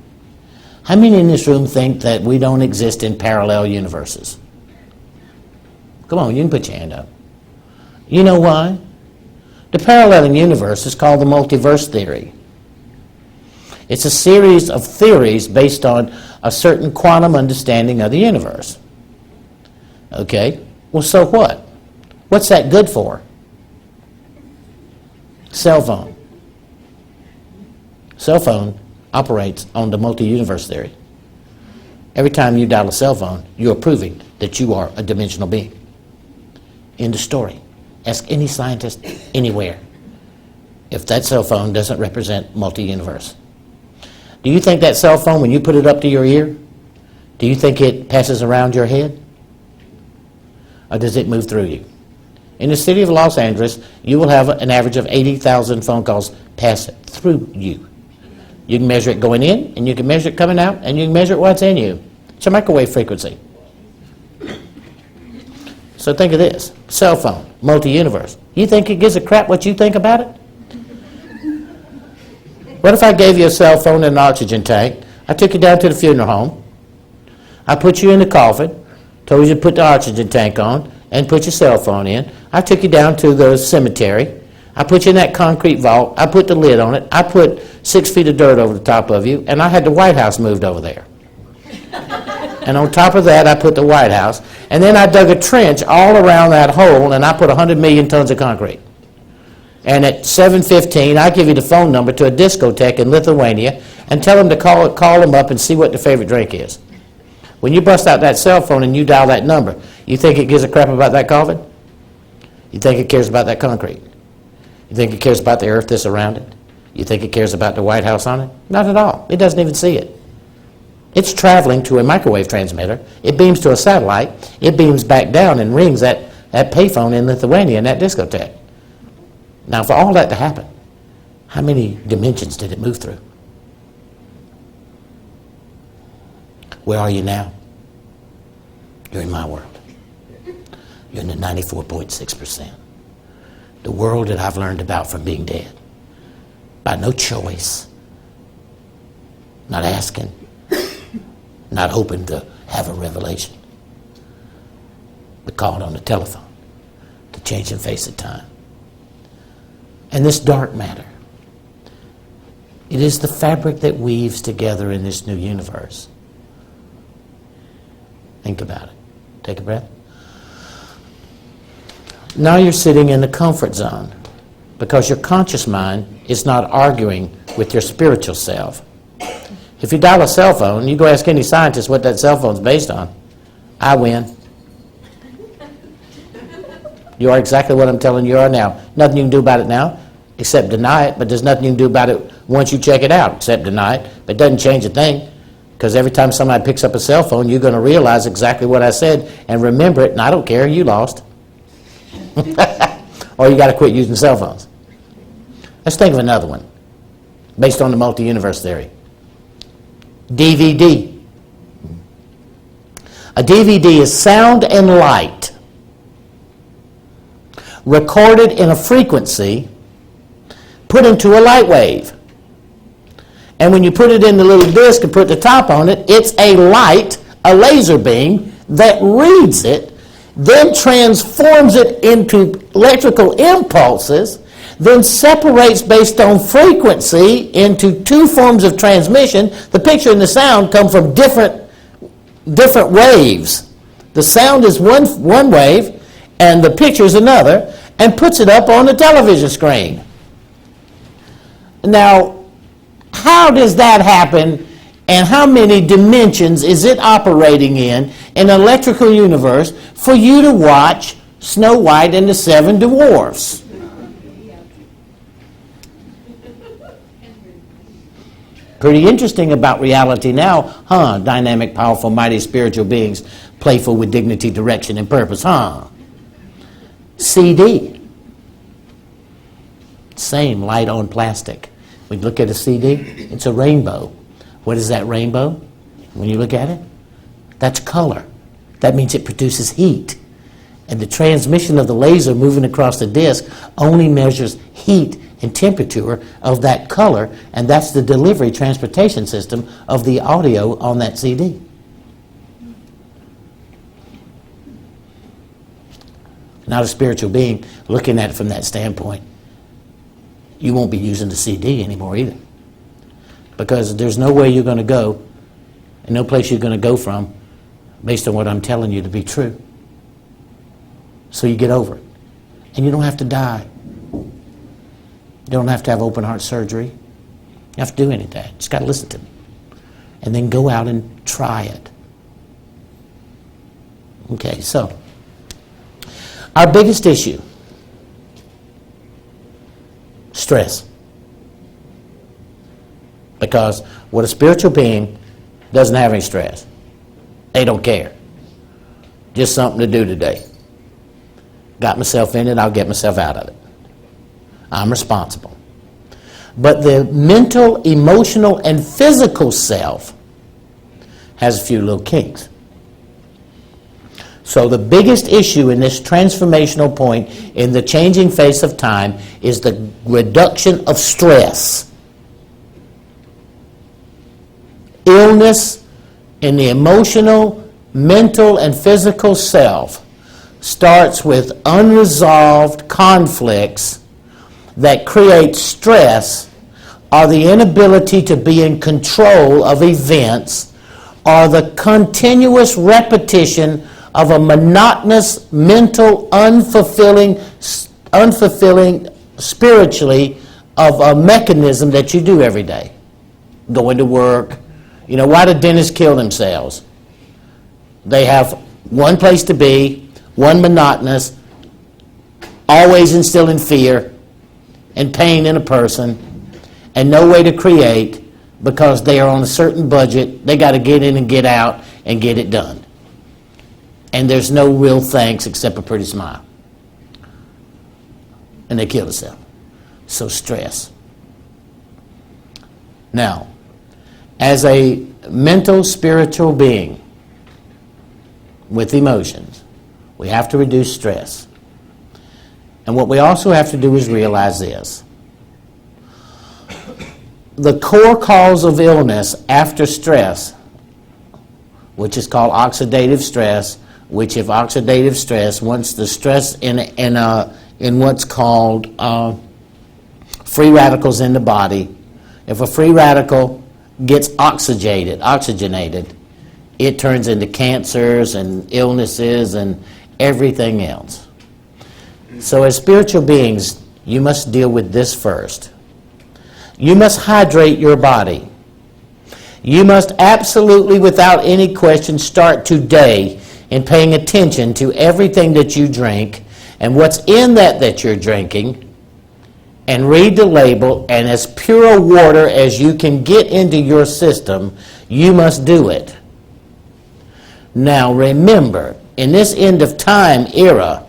how many in this room think that we don't exist in parallel universes? Come on, you can put your hand up. You know why? The parallel universe is called the multiverse theory. It's a series of theories based on a certain quantum understanding of the universe. Okay, well, so what? What's that good for? Cell phone. Cell phone operates on the multi-universe theory. Every time you dial a cell phone, you're proving that you are a dimensional being. End of story. Ask any scientist anywhere if that cell phone doesn't represent multi-universe. Do you think that cell phone, when you put it up to your ear, do you think it passes around your head? Or does it move through you? In the city of Los Angeles, you will have an average of 80,000 phone calls pass through you. You can measure it going in, and you can measure it coming out, and you can measure what's in you. It's a microwave frequency. So think of this. Cell phone, multi-universe. You think it gives a crap what you think about it? What if I gave you a cell phone and an oxygen tank? I took you down to the funeral home. I put you in the coffin, told you to put the oxygen tank on, and put your cell phone in. I took you down to the cemetery. I put you in that concrete vault. I put the lid on it. I put 6 feet of dirt over the top of you, and I had the White House moved over there. And on top of that, I put the White House. And then I dug a trench all around that hole, and I put 100 million tons of concrete. And at 7:15, I give you the phone number to a discotheque in Lithuania and tell them to call them up and see what their favorite drink is. When you bust out that cell phone and you dial that number, you think it gives a crap about that coffin? You think it cares about that concrete? You think it cares about the earth that's around it? You think it cares about the White House on it? Not at all. It doesn't even see it. It's traveling to a microwave transmitter. It beams to a satellite. It beams back down and rings that payphone in Lithuania in that discotheque. Now, for all that to happen, how many dimensions did it move through? Where are you now? You're in my world. You're in the 94.6%. The world that I've learned about from being dead. By no choice. Not asking. Not hoping to have a revelation. But called on the telephone. The changing face of time. And this dark matter. It is the fabric that weaves together in this new universe. Think about it. Take a breath. Now you're sitting in the comfort zone because your conscious mind is not arguing with your spiritual self. If you dial a cell phone, you go ask any scientist what that cell phone's based on. I win. You are exactly what I'm telling you are now. Nothing you can do about it now except deny it, but there's nothing you can do about it once you check it out except deny it. But it doesn't change a thing. Because every time somebody picks up a cell phone, you're going to realize exactly what I said and remember it, and I don't care, you lost. Or you got to quit using cell phones. Let's think of another one, based on the multi-universe theory. DVD. A DVD is sound and light recorded in a frequency put into a light wave. And when you put it in the little disc and put the top on it, it's a light, a laser beam, that reads it, then transforms it into electrical impulses, then separates based on frequency into two forms of transmission. The picture and the sound come from different waves. The sound is one wave, and the picture is another, and puts it up on the television screen. Now, how does that happen, and how many dimensions is it operating in an electrical universe for you to watch Snow White and the Seven Dwarfs? Pretty interesting about reality now, huh? Dynamic, powerful, mighty spiritual beings, playful with dignity, direction, and purpose, huh? CD. Same, light on plastic. When you look at a CD, it's a rainbow. What is that rainbow? When you look at it, that's color. That means it produces heat. And the transmission of the laser moving across the disc only measures heat and temperature of that color, and that's the delivery transportation system of the audio on that CD. Not a spiritual being looking at it from that standpoint. You won't be using the CD anymore either. Because there's no way you're going to go, and no place you're going to go from based on what I'm telling you to be true. So you get over it. And you don't have to die. You don't have to have open heart surgery. You don't have to do any of that. Just got to listen to me. And then go out and try it. Okay, so our biggest issue, stress. Because what a spiritual being doesn't have any stress. They don't care. Just something to do today. Got myself in it, I'll get myself out of it. I'm responsible. But the mental, emotional, and physical self has a few little kinks. So the biggest issue in this transformational point in the changing face of time is the reduction of stress. Illness in the emotional, mental, and physical self starts with unresolved conflicts that create stress, or the inability to be in control of events, or the continuous repetition of a monotonous, mental, unfulfilling spiritually of a mechanism that you do every day. Going to work. You know, why do dentists kill themselves? They have one place to be, one monotonous, always instilling fear and pain in a person, and no way to create because they are on a certain budget. They got to get in and get out and get it done. And there's no real thanks except a pretty smile. And they kill themselves. So stress. Now, as a mental, spiritual being with emotions, we have to reduce stress. And what we also have to do is realize this. The core cause of illness after stress, which is called oxidative stress, which if oxidative stress, once the stress in what's called free radicals in the body, if a free radical gets oxygenated, it turns into cancers and illnesses and everything else. So as spiritual beings, you must deal with this first. You must hydrate your body. You must absolutely, without any question, start today in paying attention to everything that you drink and what's in that you're drinking, and read the label, and as pure water as you can get into your system, you must do it. Now remember, in this end of time era,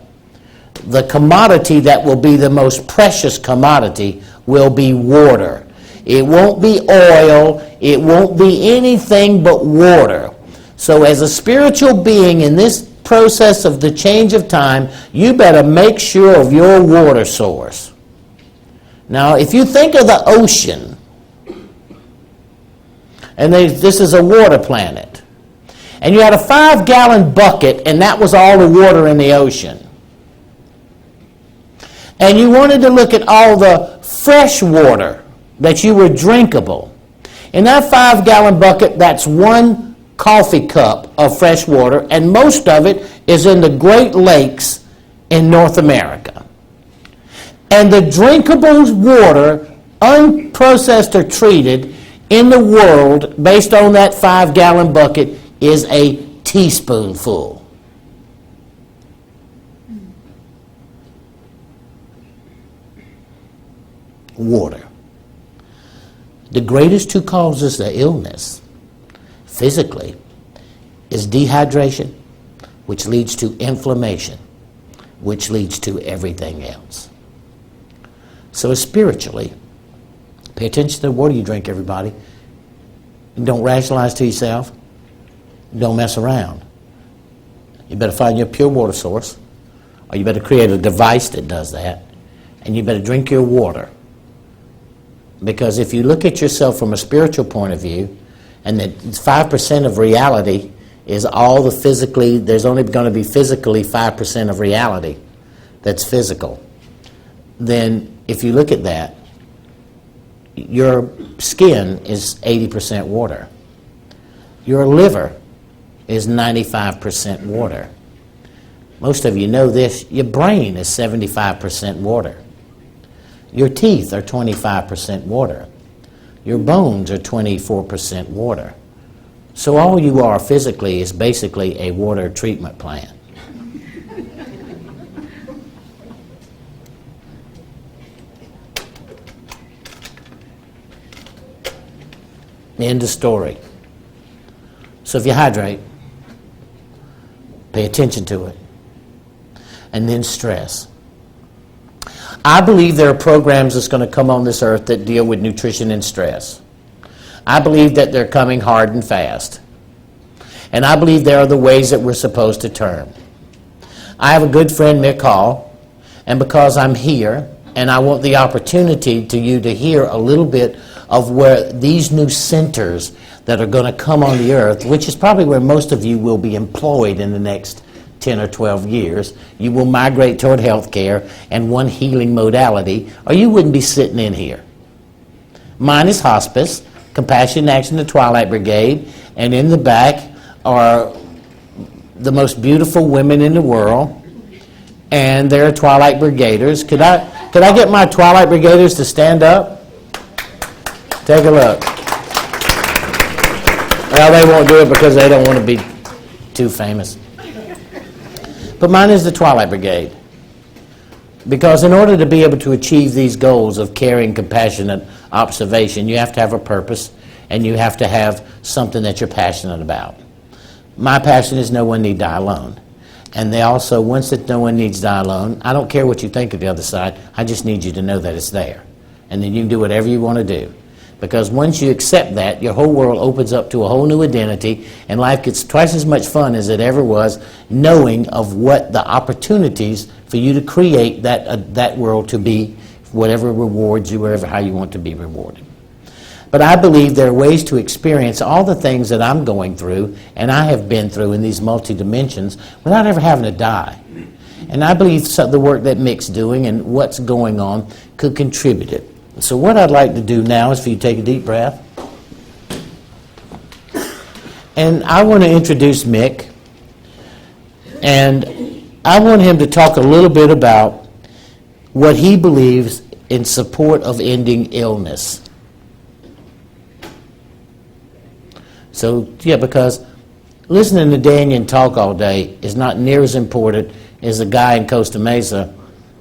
the commodity that will be the most precious commodity will be water. It won't be oil. It won't be anything but water. So as a spiritual being in this process of the change of time, you better make sure of your water source. Now, if you think of the ocean, and this is a water planet, and you had a 5-gallon bucket, and that was all the water in the ocean, and you wanted to look at all the fresh water that you were drinkable, in that 5-gallon bucket, that's 1 coffee cup of fresh water, and most of it is in the Great Lakes in North America. And the drinkable water, unprocessed or treated, in the world, based on that 5-gallon bucket, is a teaspoonful. Water. The greatest 2 causes of illness, physically, is dehydration, which leads to inflammation, which leads to everything else. So spiritually, pay attention to the water you drink, everybody. Don't rationalize to yourself. Don't mess around. You better find your pure water source, or you better create a device that does that, and you better drink your water. Because if you look at yourself from a spiritual point of view, and that 5% of reality is all the physically, there's only going to be physically 5% of reality that's physical, then if you look at that, your skin is 80% water. Your liver is 95% water. Most of you know this, your brain is 75% water. Your teeth are 25% water. Your bones are 24% water. So all you are physically is basically a water treatment plant. End of story. So if you hydrate, pay attention to it, and then stress. I believe there are programs that's going to come on this earth that deal with nutrition and stress. I believe that they're coming hard and fast. And I believe there are the ways that we're supposed to turn. I have a good friend, Mick Hall, and because I'm here, and I want the opportunity to you to hear a little bit of where these new centers that are going to come on the earth, which is probably where most of you will be employed in the next 10 or 12 years. You will migrate toward health care and one healing modality, or you wouldn't be sitting in here. Mine is hospice, Compassion Action, the Twilight Brigade, and in the back are the most beautiful women in the world, and they're Twilight Brigaders. Could I get my Twilight Brigaders to stand up? Take a look. Well, they won't do it because they don't want to be too famous. But mine is the Twilight Brigade. Because in order to be able to achieve these goals of caring, compassionate observation, you have to have a purpose, and you have to have something that you're passionate about. My passion is no one need die alone. And they also, once that no one needs die alone, I don't care what you think of the other side, I just need you to know that it's there. And then you can do whatever you want to do. Because once you accept that, your whole world opens up to a whole new identity, and life gets twice as much fun as it ever was, knowing of what the opportunities for you to create that world to be, whatever rewards you, wherever how you want to be rewarded. But I believe there are ways to experience all the things that I'm going through, and I have been through in these multi-dimensions, without ever having to die. And I believe the work that Mick's doing and what's going on could contribute it. So what I'd like to do now is for you to take a deep breath. And I want to introduce Mick. And I want him to talk a little bit about what he believes in support of ending illness. So, yeah, because listening to Dannion talk all day is not near as important as a guy in Costa Mesa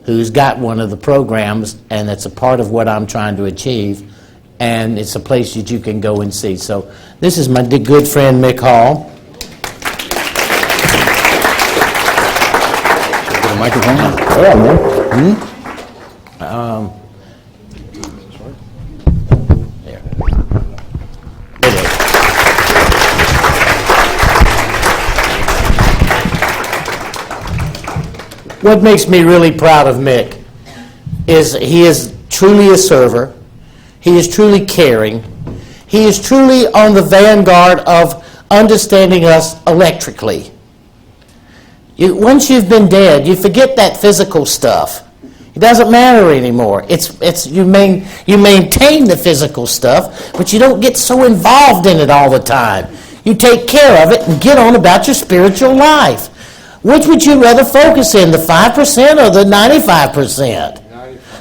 who's got one of the programs, and it's a part of what I'm trying to achieve, and it's a place that you can go and see. So this is my good friend Mick Hall.
Get a microphone?
Yeah, man. There. There it is. What makes me really proud of Mick is he is truly a server. He is truly caring. He is truly on the vanguard of understanding us electrically. Once you've been dead, you forget that physical stuff. It doesn't matter anymore. You maintain the physical stuff, but you don't get so involved in it all the time. You take care of it and get on about your spiritual life. Which would you rather focus in, the 5% or the 95%?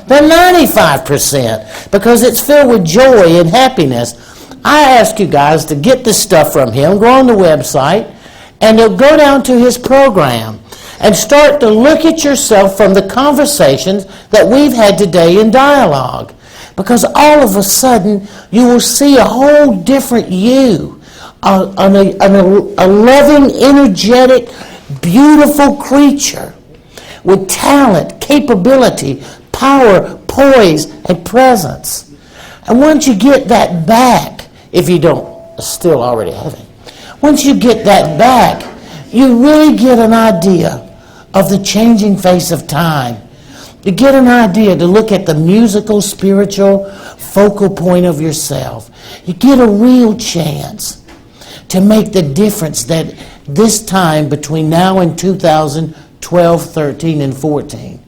The 95%, because it's filled with joy and happiness. I ask you guys to get this stuff from him, go on the website, and you'll go down to his program and start to look at yourself from the conversations that we've had today in dialogue. Because all of a sudden, you will see a whole different you, a loving, energetic, beautiful creature with talent, capability, power, poise, and presence. And once you get that back, if you don't still already have it, once you get that back, you really get an idea of the changing face of time. You get an idea to look at the musical, spiritual focal point of yourself. You get a real chance to make the difference that this time between now and 2012, 13, and 14,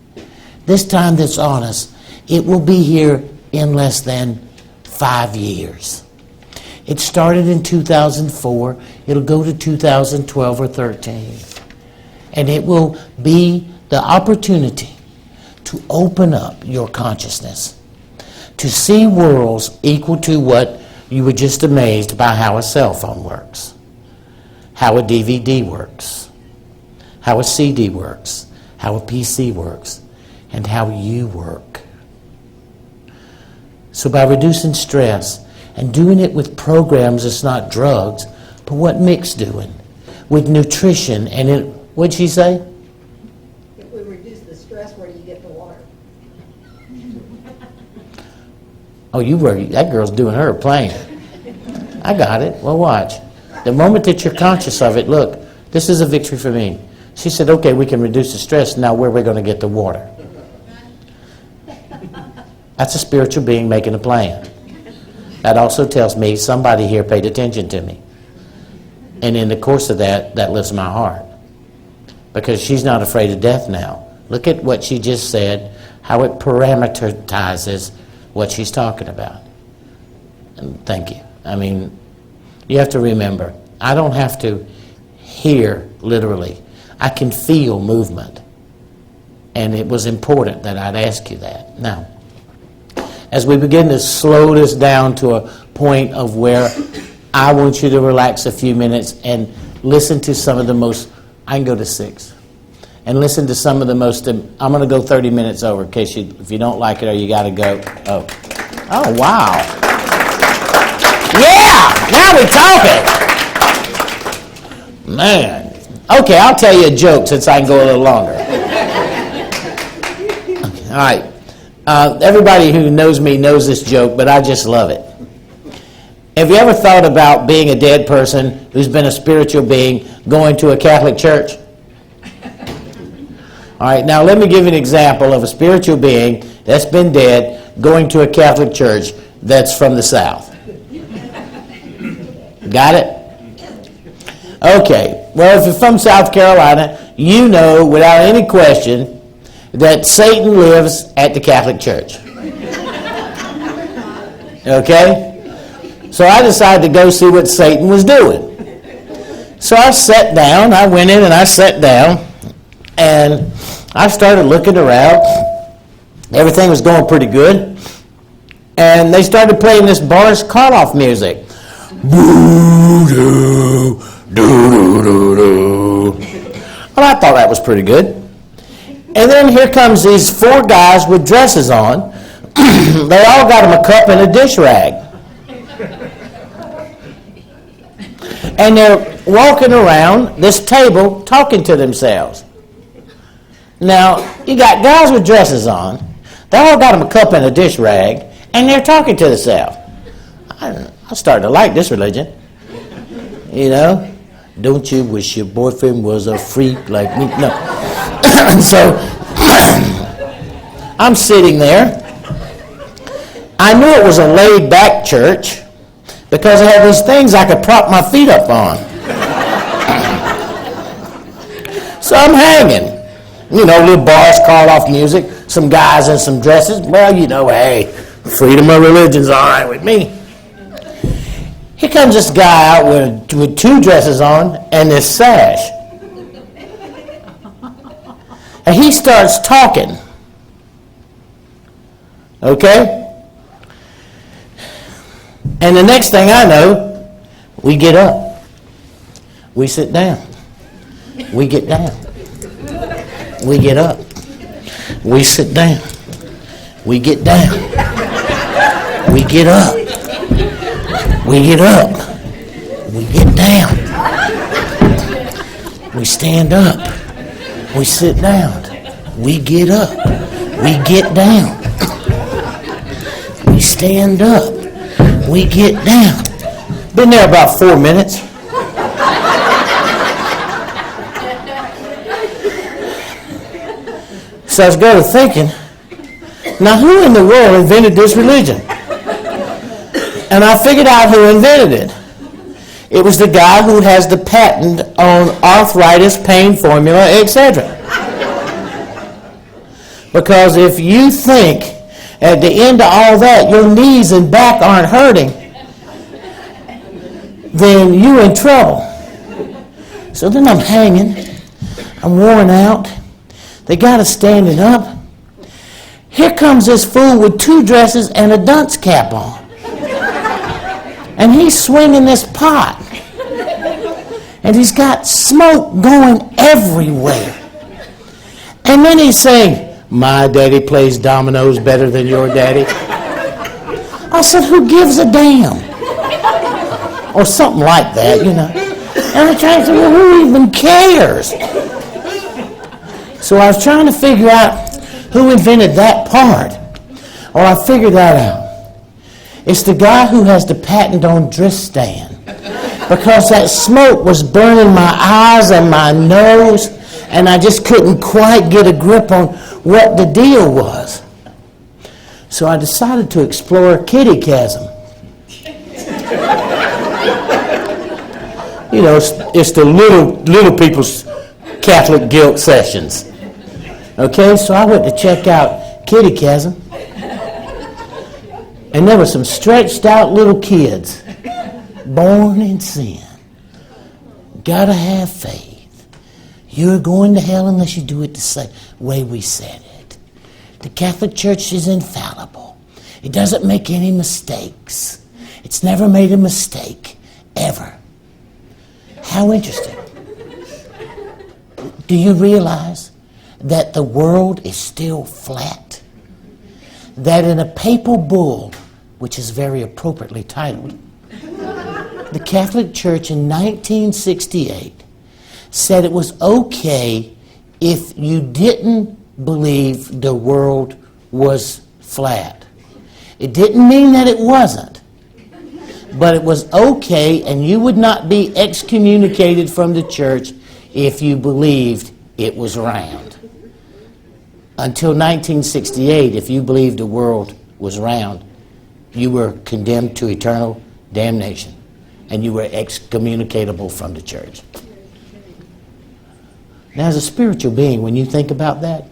this time that's on us, it will be here in less than 5 years. It started in 2004. It'll go to 2012 or 13. And it will be the opportunity to open up your consciousness, to see worlds equal to what you were just amazed by how a cell phone works, how a DVD works, how a CD works, how a PC works, and how you work. So by reducing stress and doing it with programs, it's not drugs, but what Mick's doing, with nutrition and what'd she say?
If we reduce the stress, where do you get the water?
Oh, that girl's doing her playing. I got it. Well, watch. The moment that you're conscious of it, look, this is a victory for me. She said, okay, we can reduce the stress. Now where are we going to get the water? That's a spiritual being making a plan. That also tells me somebody here paid attention to me. And in the course of that lifts my heart. Because she's not afraid of death now. Look at what she just said, how it parameterizes what she's talking about. And thank you. I mean, you have to remember, I don't have to hear literally. I can feel movement. And it was important that I'd ask you that. Now, as we begin to slow this down to a point of where I want you to relax a few minutes and listen to some of the most, I can go to 6, and listen to some of the most, I'm going to go 30 minutes over in case if you don't like it or you got to go. Oh, wow. Yeah, now we're talking. Man. Okay, I'll tell you a joke since I can go a little longer. Okay, all right. Everybody who knows me knows this joke, but I just love it. Have you ever thought about being a dead person who's been a spiritual being going to a Catholic church? All right, now let me give you an example of a spiritual being that's been dead going to a Catholic church that's from the South. Got it? Okay, well, if you're from South Carolina, you know without any question that Satan lives at the Catholic Church. Okay? So I decided to go see what Satan was doing. So I sat down, I went in and I sat down, and I started looking around. Everything was going pretty good. And they started playing this Boris Karloff music. Boo-doo, doo-doo-doo-doo. Well, I thought that was pretty good. And then here comes these 4 guys with dresses on. They all got them a cup and a dish rag. And they're walking around this table talking to themselves. Now, you got guys with dresses on. They all got them a cup and a dish rag, and they're talking to themselves. I started to like this religion. You know? Don't you wish your boyfriend was a freak like me? No. So, I'm sitting there, I knew it was a laid-back church because it had these things I could prop my feet up on. So I'm hanging. You know, little bars call off music, some guys in some dresses. Well, you know, hey, freedom of religion's all right with me. Here comes this guy out with two dresses on and this sash. And he starts talking. Okay? And the next thing I know, we get up. We sit down. We get down. We get up. We sit down. We get down. We get up. We get up. We get down. We stand up. We sit down. We get up. We get down. We stand up. We get down. Been there about 4 minutes. So I was going to thinking, now who in the world invented this religion? And I figured out who invented it. It was the guy who has the patent on arthritis, pain formula, etc. Because if you think at the end of all that your knees and back aren't hurting, then you're in trouble. So then I'm hanging. I'm worn out. They got us standing up. Here comes this fool with two dresses and a dunce cap on. And he's swinging this pot. And he's got smoke going everywhere. And then he's saying, my daddy plays dominoes better than your daddy. I said, who gives a damn? Or something like that, you know. And I tried to say, well, who even cares? So I was trying to figure out who invented that part. Or I figured that out. It's the guy who has the patent on Dristan. Because that smoke was burning my eyes and my nose, and I just couldn't quite get a grip on what the deal was. So I decided to explore kitty chasm. You know, it's the little people's Catholic guilt sessions. Okay, so I went to check out kitty chasm. And there were some stretched out little kids, born in sin. Gotta have faith. You're going to hell unless you do it the same way we said it. The Catholic Church is infallible. It doesn't make any mistakes. It's never made a mistake, ever. How interesting. Do you realize that the world is still flat? That in a papal bull, which is very appropriately titled, the Catholic Church in 1968 said it was okay if you didn't believe the world was flat. It didn't mean that it wasn't, but it was okay, and you would not be excommunicated from the church if you believed it was round. Until 1968, if you believed the world was round, you were condemned to eternal damnation, and you were excommunicatable from the church. Now, as a spiritual being, when you think about that,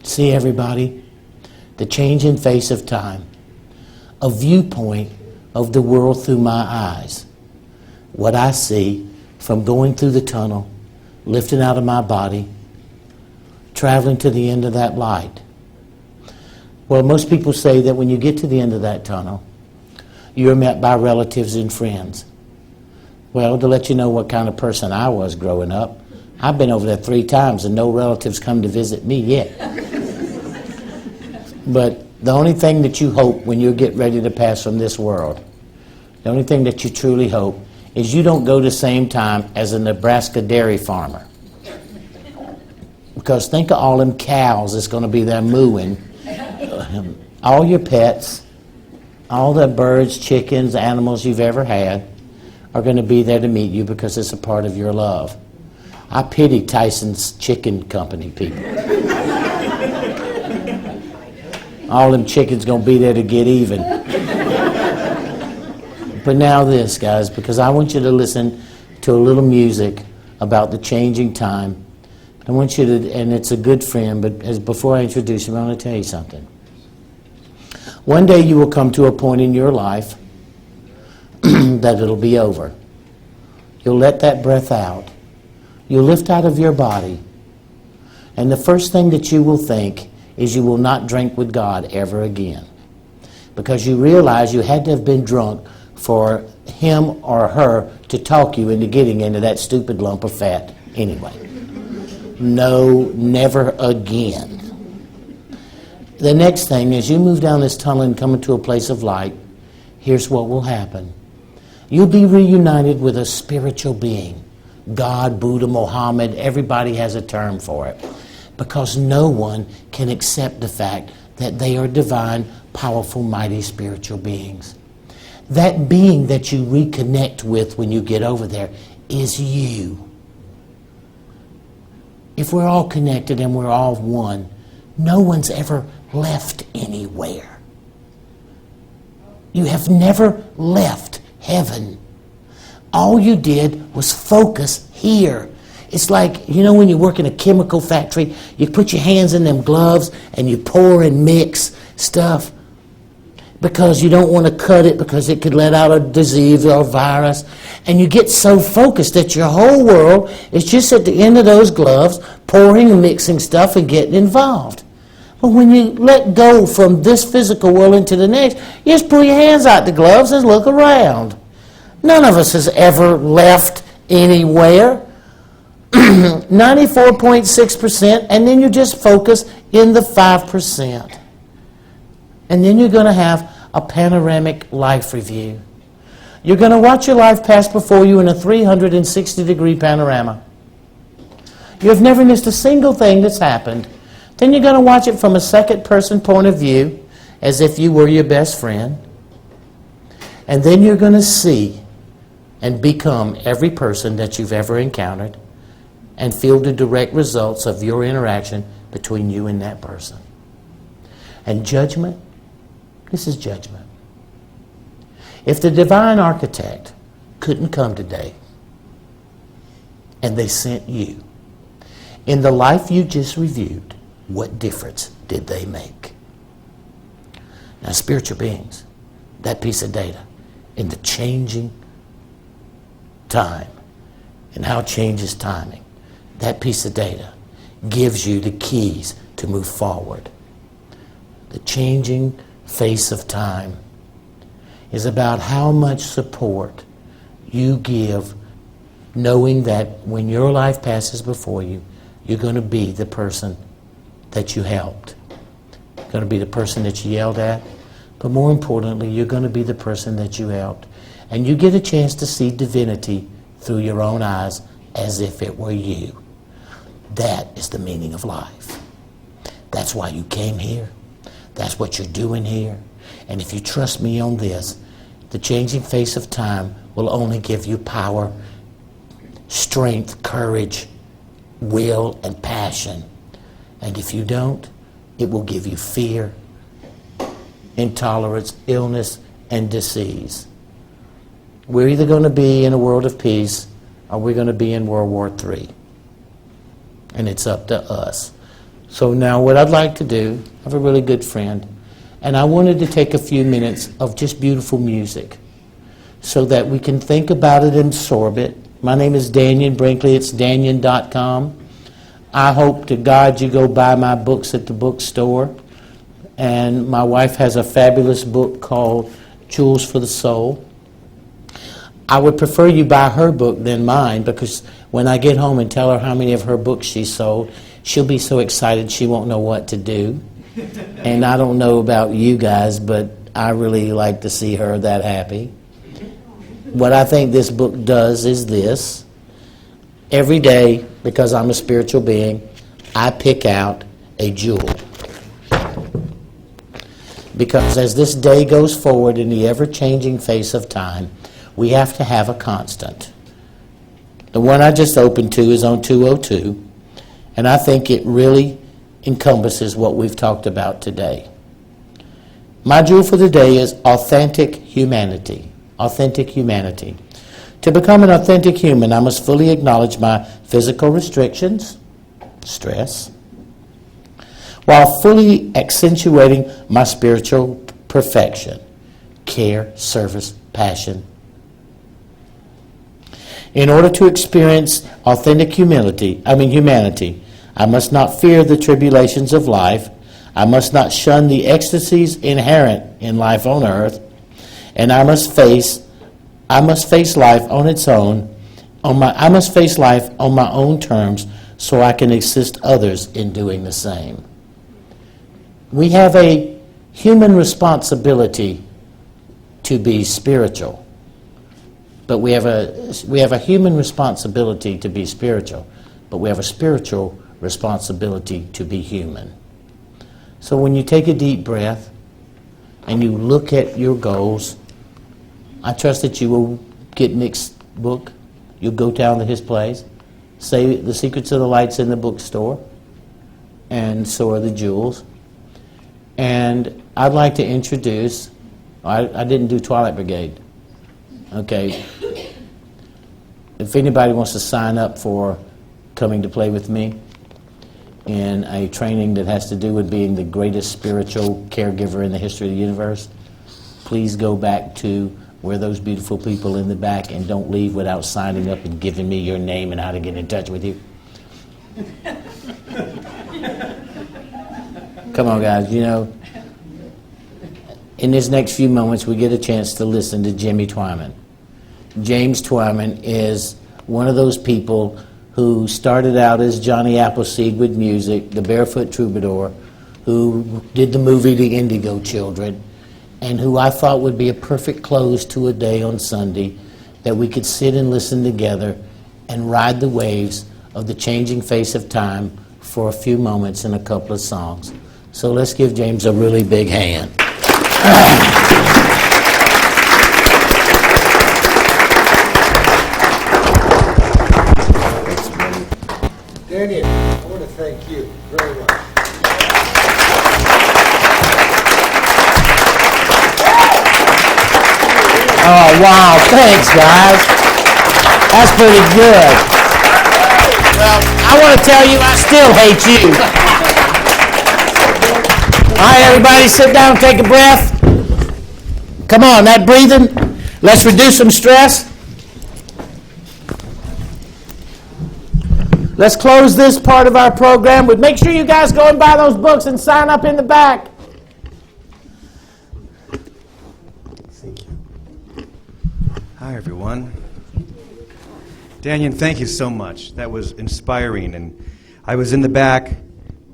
see, everybody, the changing face of time, a viewpoint of the world through my eyes. What I see from going through the tunnel, lifting out of my body, traveling to the end of that light. Well, most people say that when you get to the end of that tunnel, you're met by relatives and friends. Well, to let you know what kind of person I was growing up, I've been over there 3 times and no relatives come to visit me yet. But the only thing that you hope when you get ready to pass from this world, the only thing that you truly hope is you don't go the same time as a Nebraska dairy farmer. Because think of all them cows that's going to be there mooing. All your pets, all the birds, chickens, animals you've ever had are going to be there to meet you because it's a part of your love. I pity Tyson's Chicken Company people. All them chickens going to be there to get even. But now this, guys, because I want you to listen to a little music about the changing time. I want you to, and it's a good friend, but before I introduce him, I want to tell you something. One day you will come to a point in your life that it'll be over. You'll let that breath out. You'll lift out of your body. And the first thing that you will think is you will not drink with God ever again. Because you realize you had to have been drunk for him or her to talk you into getting into that stupid lump of fat anyway. No, never again. The next thing, as you move down this tunnel and come into a place of light, here's what will happen. You'll be reunited with a spiritual being. God, Buddha, Muhammad, everybody has a term for it. Because no one can accept the fact that they are divine, powerful, mighty spiritual beings. That being that you reconnect with when you get over there is you. If we're all connected and we're all one, no one's ever left anywhere. You have never left heaven. All you did was focus here. It's like, you know, when you work in a chemical factory, you put your hands in them gloves and you pour and mix stuff because you don't want to cut it because it could let out a disease or a virus. And you get so focused that your whole world is just at the end of those gloves, pouring and mixing stuff and getting involved. But when you let go from this physical world into the next, you just pull your hands out the gloves and look around. None of us has ever left anywhere. 94.6%, and then you just focus in the 5%. And then you're going to have a panoramic life review. You're going to watch your life pass before you in a 360-degree panorama. You've never missed a single thing that's happened. Then you're going to watch it from a second-person point of view, as if you were your best friend. And then you're going to see and become every person that you've ever encountered and feel the direct results of your interaction between you and that person. And judgment, this is judgment. If the divine architect couldn't come today and they sent you, in the life you just reviewed, what difference did they make? Now, spiritual beings, that piece of data in the changing time and how change is timing, that piece of data gives you the keys to move forward. The changing face of time is about how much support you give, knowing that when your life passes before you, you're going to be the person that you helped. You're going to be the person that you yelled at, but more importantly, you're going to be the person that you helped. And you get a chance to see divinity through your own eyes as if it were you. That is the meaning of life. That's why you came here. That's what you're doing here. And if you trust me on this, the changing face of time will only give you power, strength, courage, will, and passion. And if you don't, it will give you fear, intolerance, illness, and disease. We're either going to be in a world of peace or we're going to be in World War III. And it's up to us. So now what I'd like to do, I have a really good friend, and I wanted to take a few minutes of just beautiful music so that we can think about it and absorb it. My name is Dannion Brinkley. It's Dannion.com. I hope to God you go buy my books at the bookstore. And my wife has a fabulous book called Jewels for the Soul. I would prefer you buy her book than mine, because when I get home and tell her how many of her books she sold, she'll be so excited she won't know what to do. And I don't know about you guys, but I really like to see her that happy. What I think this book does is this. Every day, because I'm a spiritual being, I pick out a jewel. Because as this day goes forward in the ever-changing face of time, we have to have a constant. The one I just opened to is on 202, and I think it really encompasses what we've talked about today. My jewel for the day is authentic humanity. Authentic humanity. To become an authentic human, I must fully acknowledge my physical restrictions, stress, while fully accentuating my spiritual perfection, care, service, passion. In order to experience authentic humanity, I must not fear the tribulations of life. I must not shun the ecstasies inherent in life on earth, and I must face life on its own. I must face life on my own terms, so I can assist others in doing the same. We have a human responsibility to be spiritual, but we have a human responsibility to be spiritual, but we have a spiritual responsibility to be human. So when you take a deep breath and you look at your goals, I trust that you will get Nick's book. You'll go down to his place, say The Secrets of the Light's in the bookstore, and so are the jewels. And I'd like to introduce, I didn't do Twilight Brigade. Okay. If anybody wants to sign up for coming to play with me in a training that has to do with being the greatest spiritual caregiver in the history of the universe, please go back to where those beautiful people in the back, and don't leave without signing up and giving me your name and how to get in touch with you. Come on, guys. You know, in this next few moments, we get a chance to listen to Jimmy Twyman. James Twyman is one of those people who started out as Johnny Appleseed with music, the Barefoot Troubadour, who did the movie The Indigo Children, and who I thought would be a perfect close to a day on Sunday that we could sit and listen together and ride the waves of the changing face of time for a few moments in a couple of songs. So let's give James a really big hand.
Dannion, I want to thank you very much.
Oh, wow. Thanks, guys. That's pretty good. Well, I want to tell you, I still hate you. All right, everybody, sit down and take a breath. Come on, that breathing. Let's reduce some stress. Let's close this part of our program with, make sure you guys go and buy those books and sign up in the back.
Hi, everyone. Dannion, thank you so much. That was inspiring. And I was in the back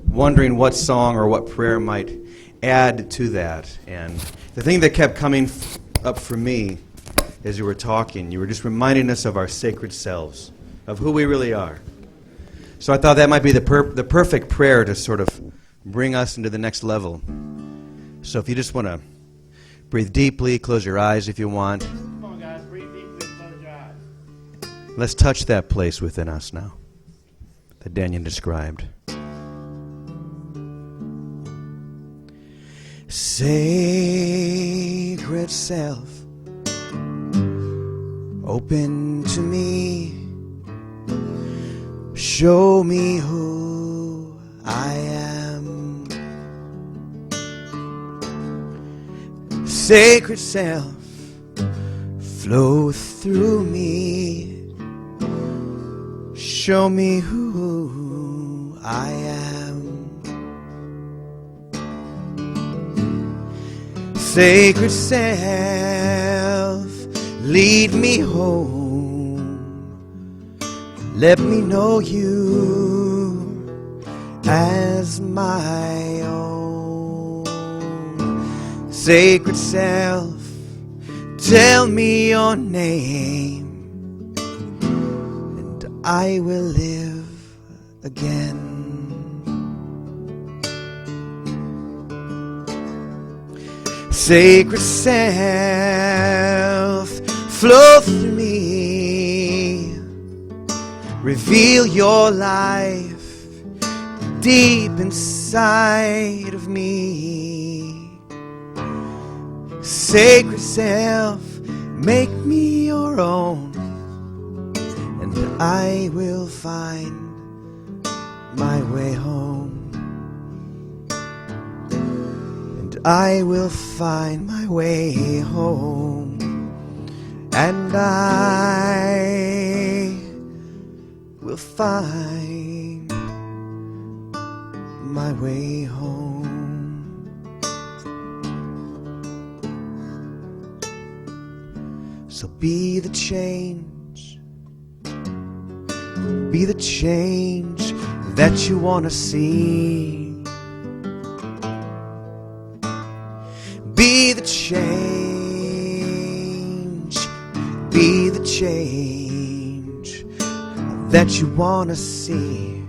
wondering what song or what prayer might add to that. And the thing that kept coming up for me as you were talking, you were just reminding us of our sacred selves, of who we really are. So I thought that might be the perfect prayer to sort of bring us into the next level. So if you just want to breathe deeply, close your eyes if you want.
Come on, guys, breathe deeply, close your eyes.
Let's touch that place within us now that Dannion described. Sacred self, open to me, show me who I am. Sacred self, flow through me, show me who I am. Sacred self, lead me home, let me know you as my own. Sacred self, tell me your name, and I will live again. Sacred self, flow through me, feel your life deep inside of me. Sacred self, make me your own, and I will find my way home. And I will find my way home. And I will find my way home. So be the change, be the change that you want to see. Be the change, be the change that you want to see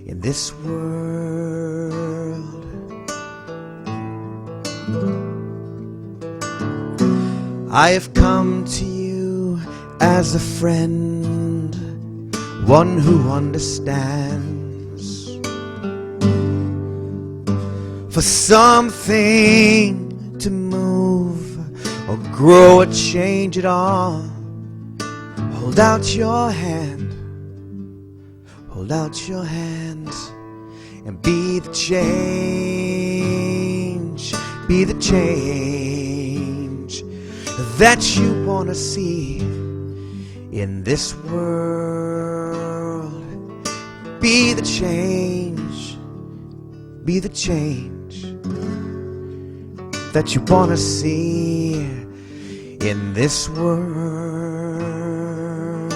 in this world. I have come to you as a friend, one who understands, for something to move or grow or change at all. Hold out your hand, hold out your hand, and be the change, be the change that you want to see in this world. Be the change, be the change that you want to see in this world.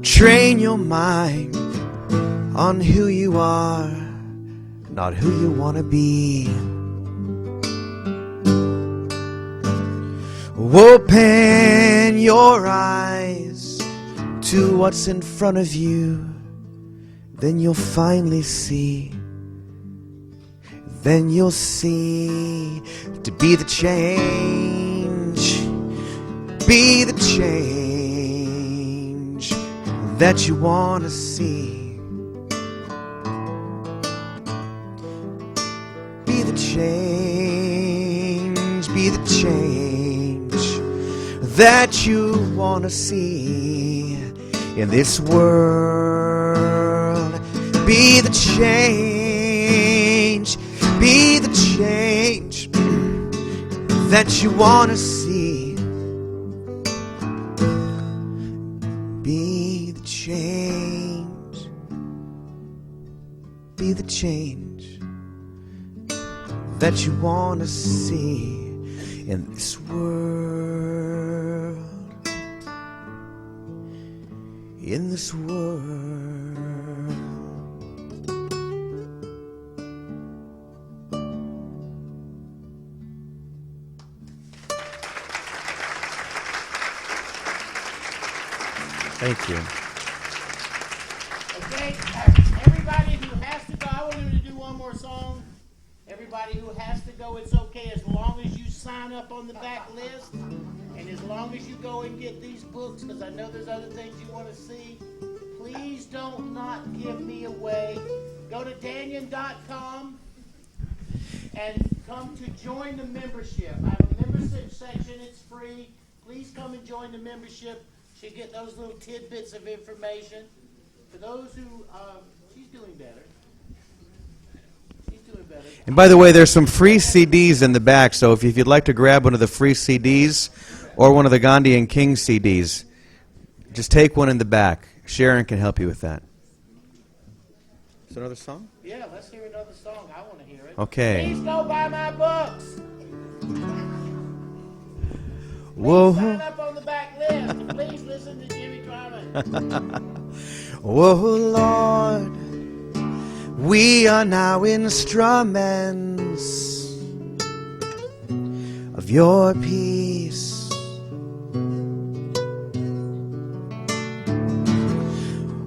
Train your mind on who you are, not who you want to be. Open your eyes to what's in front of you, then you'll finally see. Then you'll see to be the change, be the change that you want to see. Be the change, be the change that you want to see in this world. Be the change, be the change that you want to see. Be the change, be the change that you want to see in this world. In this world. Thank you.
Okay, everybody who has to go, I want you to do one more song. Everybody who has to go, it's okay as long as you sign up on the back list and as long as you go and get these books, because I know there's other things you want to see. Please don't not give me away. Go to Dannion.com and come to join the membership. I have a membership section. It's free. Please come and join the membership. You get those little tidbits of information. For those who, she's doing better. She's doing better.
And by the way, there's some free CDs in the back, so if you'd like to grab one of the free CDs or one of the Gandhi and King CDs, just take one in the back. Sharon can help you with that. Is there another song?
Yeah, let's hear another song. I want to hear it.
Okay.
Please go buy my books.
Whoa.
Sign up on the back list. Please listen to Jimmy Twyman.
Oh Lord, we are now instruments of your peace.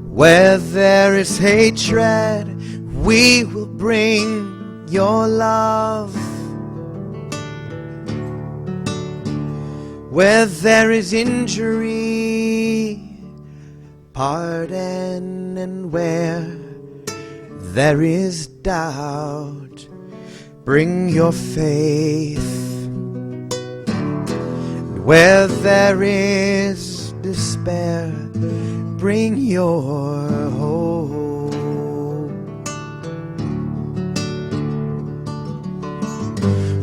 Where there is hatred, we will bring your love. Where there is injury, pardon, and where there is doubt, bring your faith. Where there is despair, bring your hope.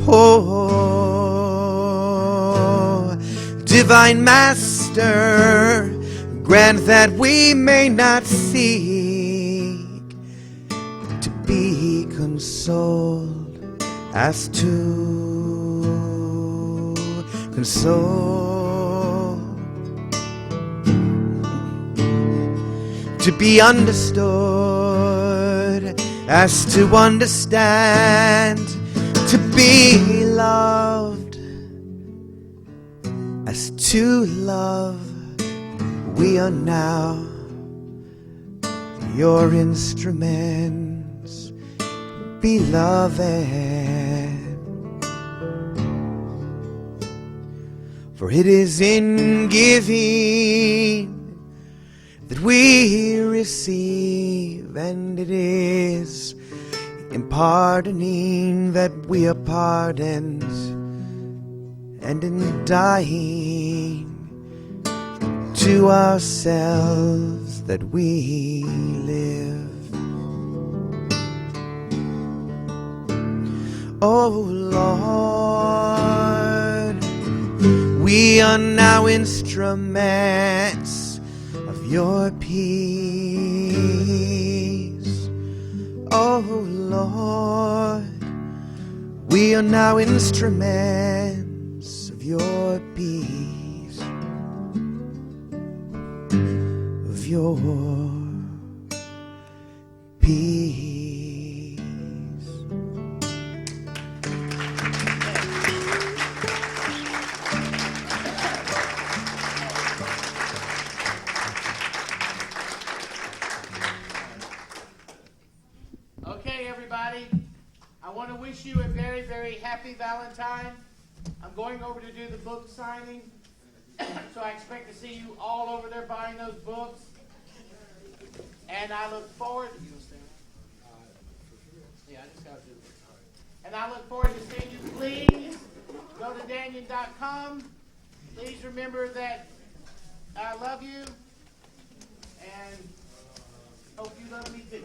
Oh, Divine Master, grant that we may not seek to be consoled as to console, to be understood as to understand, to be loved as to love. We are now your instruments, beloved. For it is in giving that we receive, and it is in pardoning that we are pardoned, and in dying to ourselves that we live. Oh Lord, we are now instruments of your peace. Oh Lord, we are now instruments of your peace, of your peace.
Okay, everybody, I want to wish you a very, very happy Valentine. I'm going over to do the book signing, so I expect to see you all over there buying those books. And I look forward. Yeah, I just got to do this. And I look forward to seeing you. Please go to Dannion.com. Please remember that I love you, and hope you love me too.